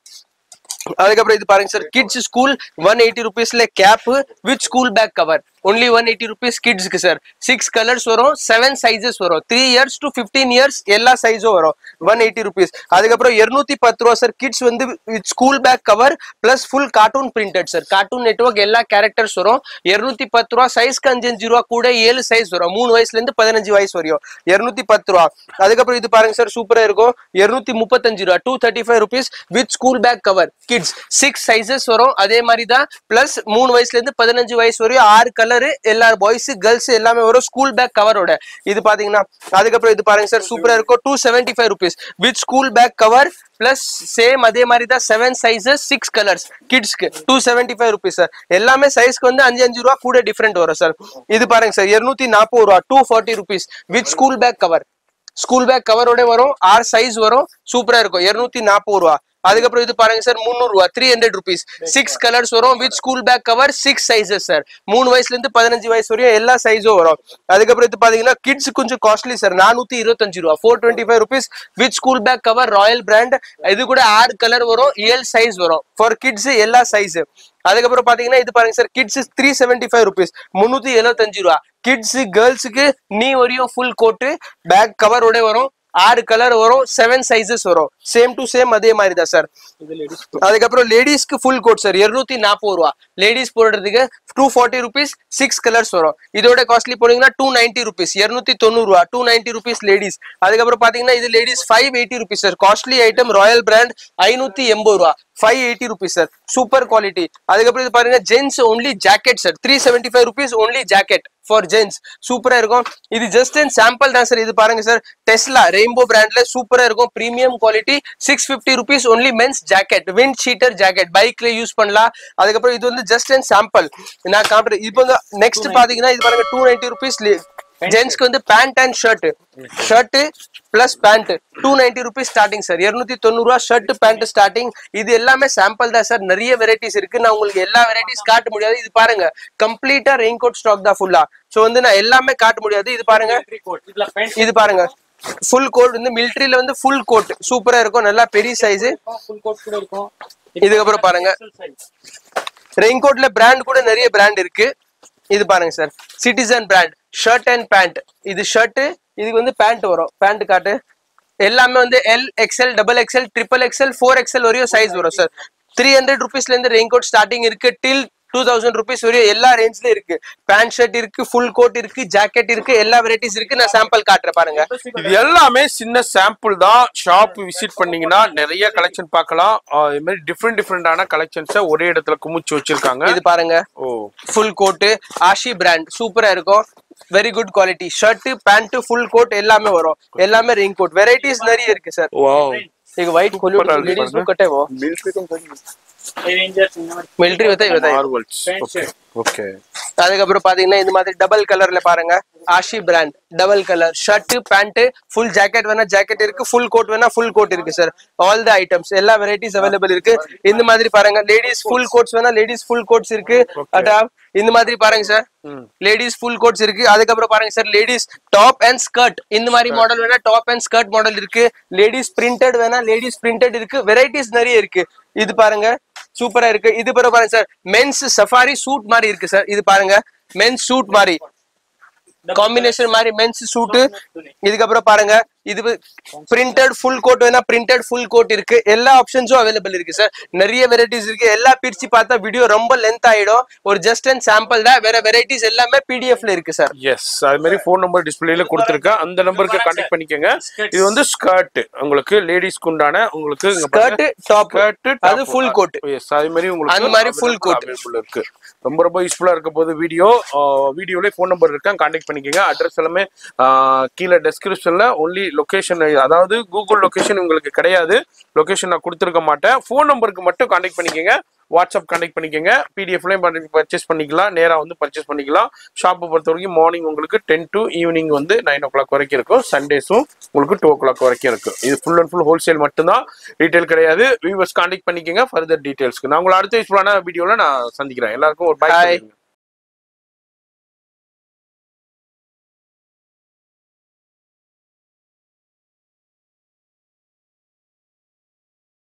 அதுக்கப்புறம் இது பாருங்க சார் கிட்ஸ் ஸ்கூல் 180 rupeesல cap with school bag cover. only 180 rupees கிட்ஸ்க்கு சார். 6 கலர்ஸ் வரும், 7 சைஸஸ் வரும். 3 years to 15 years எல்லா சைஸும் வரும். 180 rupees. அதுக்கப்புறம் 210 ரூபா சார். கிட்ஸ் வந்து with school bag cover plus full cartoon printed sir. Cartoon network எல்லா கேரக்டர்ஸ் வரும். 210 ரூபா. சைஸ்க்கு 5 ரூபா கூட 7 சைஸ் வரும். 3 வயசுல இருந்து 15 வயசு வரையும் 210 ரூபா. அதுக்கப்புறம் இது பாருங்க சார் சூப்பரா இருக்கும். 235 ரூபா, 235 rupees with school bag cover. Kids 6 sizes வரும். அதே மாதிரி தான் பிளஸ் 3 வயசுல இருந்து 15 வயசு வரையும் 6 கலர் எல்லா பாய்ஸ் கேர்ள்ஸ் எல்லாமே வரும் ஸ்கூல் பேக் கவரோட. இது பாத்தீங்கன்னா அதுக்கப்புறம் இது பாருங்க சார் சூப்பரா இருக்கும். 275 rupees with school bag cover plus same அதே மாதிரி தான் 7 சைஸஸ் 6 கலர்ஸ் கிட்ஸ்க்கு. 275 rupees sir. எல்லாமே சைஸ்க்கு வந்து 5 ரூபா கூட டிஃபரெண்ட் வரும் சார். இது பாருங்க சார் 240 ரூபா, 240 rupees with school bag cover. School bag கவரோட வரும். 6 சைஸ் வரும். சூப்பரா இருக்கும். 240 ரூபா. அதுக்கப்புறம் இது பாருங்க சார் 300 ரூபா, 300 rupees. 6 கலர்ஸ் வரும் with school bag cover. 6 sizes sir. 3 வயசுல இருந்து 15 வயசு வரையும் எல்லா சைஸும் வரும். அதுக்கப்புறம் இது பாத்தீங்கன்னா கிட்ஸ் கொஞ்சம் காஸ்ட்லி சார். 425 ரூபா, 425 rupees with school bag cover. Royal brand. இது கூட 6 கலர் வரும், 7 சைஸ் வரும். ஃபார் கிட்ஸ் எல்லா சைஸ். அதுக்கப்புறம் பாத்தீங்கன்னா இது பாருங்க சார் கிட்ஸ் 375 rupees, 375 ரூபா. கிட்ஸ் கேர்ள்ஸுக்கு நீ வரையும் ஃபுல் கோட்டு பேக் கவரோட வரும். 6 கலர் வரும், 7 சைஸஸ் வரும். சேம் டு சேம் அதே மாதிரி தான் சார். அதுக்கப்புறம் லேடிஸ்க்கு ஃபுல் கோட் சார் 240 ரூபா. லேடிஸ் போடுறதுக்கு 240 rupees, 6 கலர்ஸ் வரும். இதோட காஸ்ட்லி போனீங்கன்னா 290 rupees, 290 ரூபா, 290 rupees லேடிஸ். அதுக்கப்புறம் பாத்தீங்கன்னா இது ladies 580 rupees sir. Costly item Royal brand 580 ரூபா, 580 rupees சார். Super quality. அதுக்கப்புறம் இது பாருங்க gents only jacket sir. 375 rupees only jacket for gents. சூப்பரா இருக்கும். இது ஜஸ்ட் அண்ட் சாம்பிள் தான் சார். இது பாருங்க சார் டெஸ்லா ரெயின்போ பிராண்ட்ல சூப்பரா இருக்கும். Premium quality. 650 rupees only men's jacket. Windcheater jacket பைக்ல யூஸ் பண்ணலாம். அதுக்கப்புறம் இது வந்து ஜஸ்ட் அண்ட் சாம்பிள் நான் காட்டுறேன். இப்போ நெக்ஸ்ட் பாத்தீங்கன்னா இது பாருங்க 290 rupees ஜென்ஸ்க்கு வந்து pant and shirt plus pant 290 rupees starting sir. 290 ரூபா ஷர்ட் பேண்ட் ஸ்டார்டிங். இது எல்லாமே சாம்பிள் தான் சார். நிறைய வெரைட்டிஸ் இருக்கு. நான் உங்களுக்கு எல்லா வெரைட்டிஸ் காட்ட முடியாது. இது பாருங்க கம்ப்ளீட்டா ரெயின் கோட் ஸ்டாக் தான் ஃபுல்லா. சோ வந்து நான் எல்லாமே காட்ட முடியாது. இது பாருங்க, இது பாருங்க ஃபுல் கோட் வந்து மிலிட்டரியில வந்து ஃபுல் கோட் சூப்பரா இருக்கும். நல்லா பெரிய சைஸ். இதுக்கப்புறம் பாருங்க ரெயின் கோட்ல பிராண்ட் கூட நிறைய பிராண்ட் இருக்கு. இது பாருங்க sir citizen brand shirt and pant. இது ஷர்ட், இதுக்கு வந்து பேண்ட் வரும். பேண்ட் காட்டு. எல்லாமே வந்து L XL, double XL, triple XL, 4XL வரையும் சைஸ் வரும் சார். 300 rupeesல இருந்து ரெயின் கோட் ஸ்டார்டிங் இருக்கு. டில் 2000 rupees வரையும் எல்லா ரேஞ்ச்ல இருக்கு. பேண்ட் ஷர்ட் இருக்கு, ஃபுல் கோட் இருக்கு, ஜாக்கெட் இருக்கு, எல்லா வெரைட்டிஸ் இருக்கு. நான் சாம்பிள் காட்டுறேன் பாருங்க. இது எல்லாமே சின்ன சாம்பிள் தான். ஷாப் விசிட் பண்ணீங்கன்னா நிறைய கலெக்ஷன் பார்க்கலாம். இது மாதிரி டிஃப்ரெண்டான கலெக்ஷன்ஸை ஒரே இடத்துல குமிச்சு வச்சிருக்காங்க. இது பாருங்க ஃபுல் கோட் ஆஷி பிராண்ட் சூப்பரா இருக்கும். Very good quality. Shirt pant full coat எல்லாமே வரும். எல்லாமே ரெயின் கோட் வெரைட்டிஸ் நிறைய இருக்கு சார். एक व्हाइट खोलो लेडीज को कटे वो मिलिट्री बताइए ஓகே. அதுக்கப்புறம் பாத்தீங்கன்னா இந்த மாதிரி டபுள் கலர்ல பாருங்க ஆஷி brand double colour shirt pant full jacket வேணா ஜாக்கெட் இருக்கு, ஃபுல் கோட் வேணா ஃபுல் கோட் இருக்கு சார். ஆல் தி ஐட்டம்ஸ் எல்லா வெரைட்டிஸ் அவைலபிள் இருக்கு. இந்த மாதிரி பாருங்க லேடிஸ் ஃபுல் கோட்ஸ் வேணா லேடிஸ் ஃபுல் கோட்ஸ் இருக்கு. அட்டா இந்த மாதிரி பாருங்க சார் லேடிஸ் ஃபுல் கோட்ஸ் இருக்கு. அதுக்கப்புறம் பாருங்க sir ladies top and skirt இந்த மாதிரி மாடல் வேணா டாப் அண்ட் ஸ்கர்ட் மாடல் இருக்கு. லேடிஸ் பிரிண்டட் வேணா லேடிஸ் பிரிண்டட் இருக்கு. வெரைட்டிஸ் நிறைய இருக்கு. இது பாருங்க சூப்பரா இருக்கு. இது பாருங்க சார் மென்ஸ் சஃபாரி சூட் மாதிரி இருக்கு சார். இது பாருங்க மென்ஸ் சூட் மாதிரி காம்பினேஷன் மாதிரி மென்ஸ் சூட். இதுக்கப்புறம் பாருங்க இது பிரிண்டட் ஃபுல் கோட் வேணா பிரிண்டட் ஃபுல் கோட் இருக்கு. எல்லா ஆப்ஷன்ஸும் அவைலபிள் இருக்கு சார். நிறைய வெரைட்டிஸ் இருக்கு. எல்லா பிரிச்சு பார்த்தா வீடியோ ரொம்ப லென்த் ஆயிடும். ஒரு ஜஸ்ட் அண்ட் சாம்பிள் தான். வேற வெரைட்டிஸ் எல்லாமே பிடிஎஃப்ல இருக்கு சார். எஸ், அது மாதிரி ஃபோன் நம்பர் டிஸ்பிளேல கொடுத்துருக்கேன். அந்த நம்பருக்கு கான்டாக்ட் பண்ணிக்கோங்க. இது வந்து ஸ்கர்ட், உங்களுக்கு லேடிஸ்க்கு உண்டான உங்களுக்கு ஸ்கர்ட் டாப், அது ஃபுல் கோட். எஸ், அது மாதிரி உங்களுக்கு அந்த மாதிரி ஃபுல் கோட் அவைலபிள் இருக்கு. ரொம்ப ரொம்ப யூஸ்ஃபுல்லா இருக்க போது வீடியோல ஃபோன் நம்பர் இருக்கா, கான்டாக்ட் பண்ணிக்கோங்க. அட்ரஸ் எல்லாமே கீழே டெஸ்கிரிப்ஷன்ல ஒன்லி லொகேஷன், அதாவது கூகுள் லொகேஷன் உங்களுக்கு கிடையாது. லொகேஷன் நான் கொடுத்துருக்க மாட்டேன். ஃபோன் நம்பருக்கு மட்டும் கான்டாக்ட் பண்ணிக்கோங்க. வாட்ஸ்அப் கனெக்ட் பண்ணிக்கோங்க. பிடிஎஃப்லையும் பர்ச்சேஸ் பண்ணிக்கலாம், நேராக வந்து பர்ச்சேஸ் பண்ணிக்கலாம். ஷாப்பை பொறுத்த வரைக்கும் மார்னிங் உங்களுக்கு 10 to ஈவினிங் வந்து 9 o'clock வரைக்கும் இருக்கும். சண்டேஸும் உங்களுக்கு 2 o'clock வரைக்கும் இருக்கும். இது ஃபுல் அண்ட் ஃபுல் ஹோல்சேல் மட்டும்தான், ரீட்டைல் கிடையாது. வியூவர்ஸ் கான்டாக்ட் பண்ணிக்கோங்க ஃபர்தர் டீடைல்ஸ்க்கு. நான் உங்களை அடுத்த யூஸ்ஃபுல்லான வீடியோவில் நான் சந்திக்கிறேன். எல்லாருக்கும் ஒரு பாய்.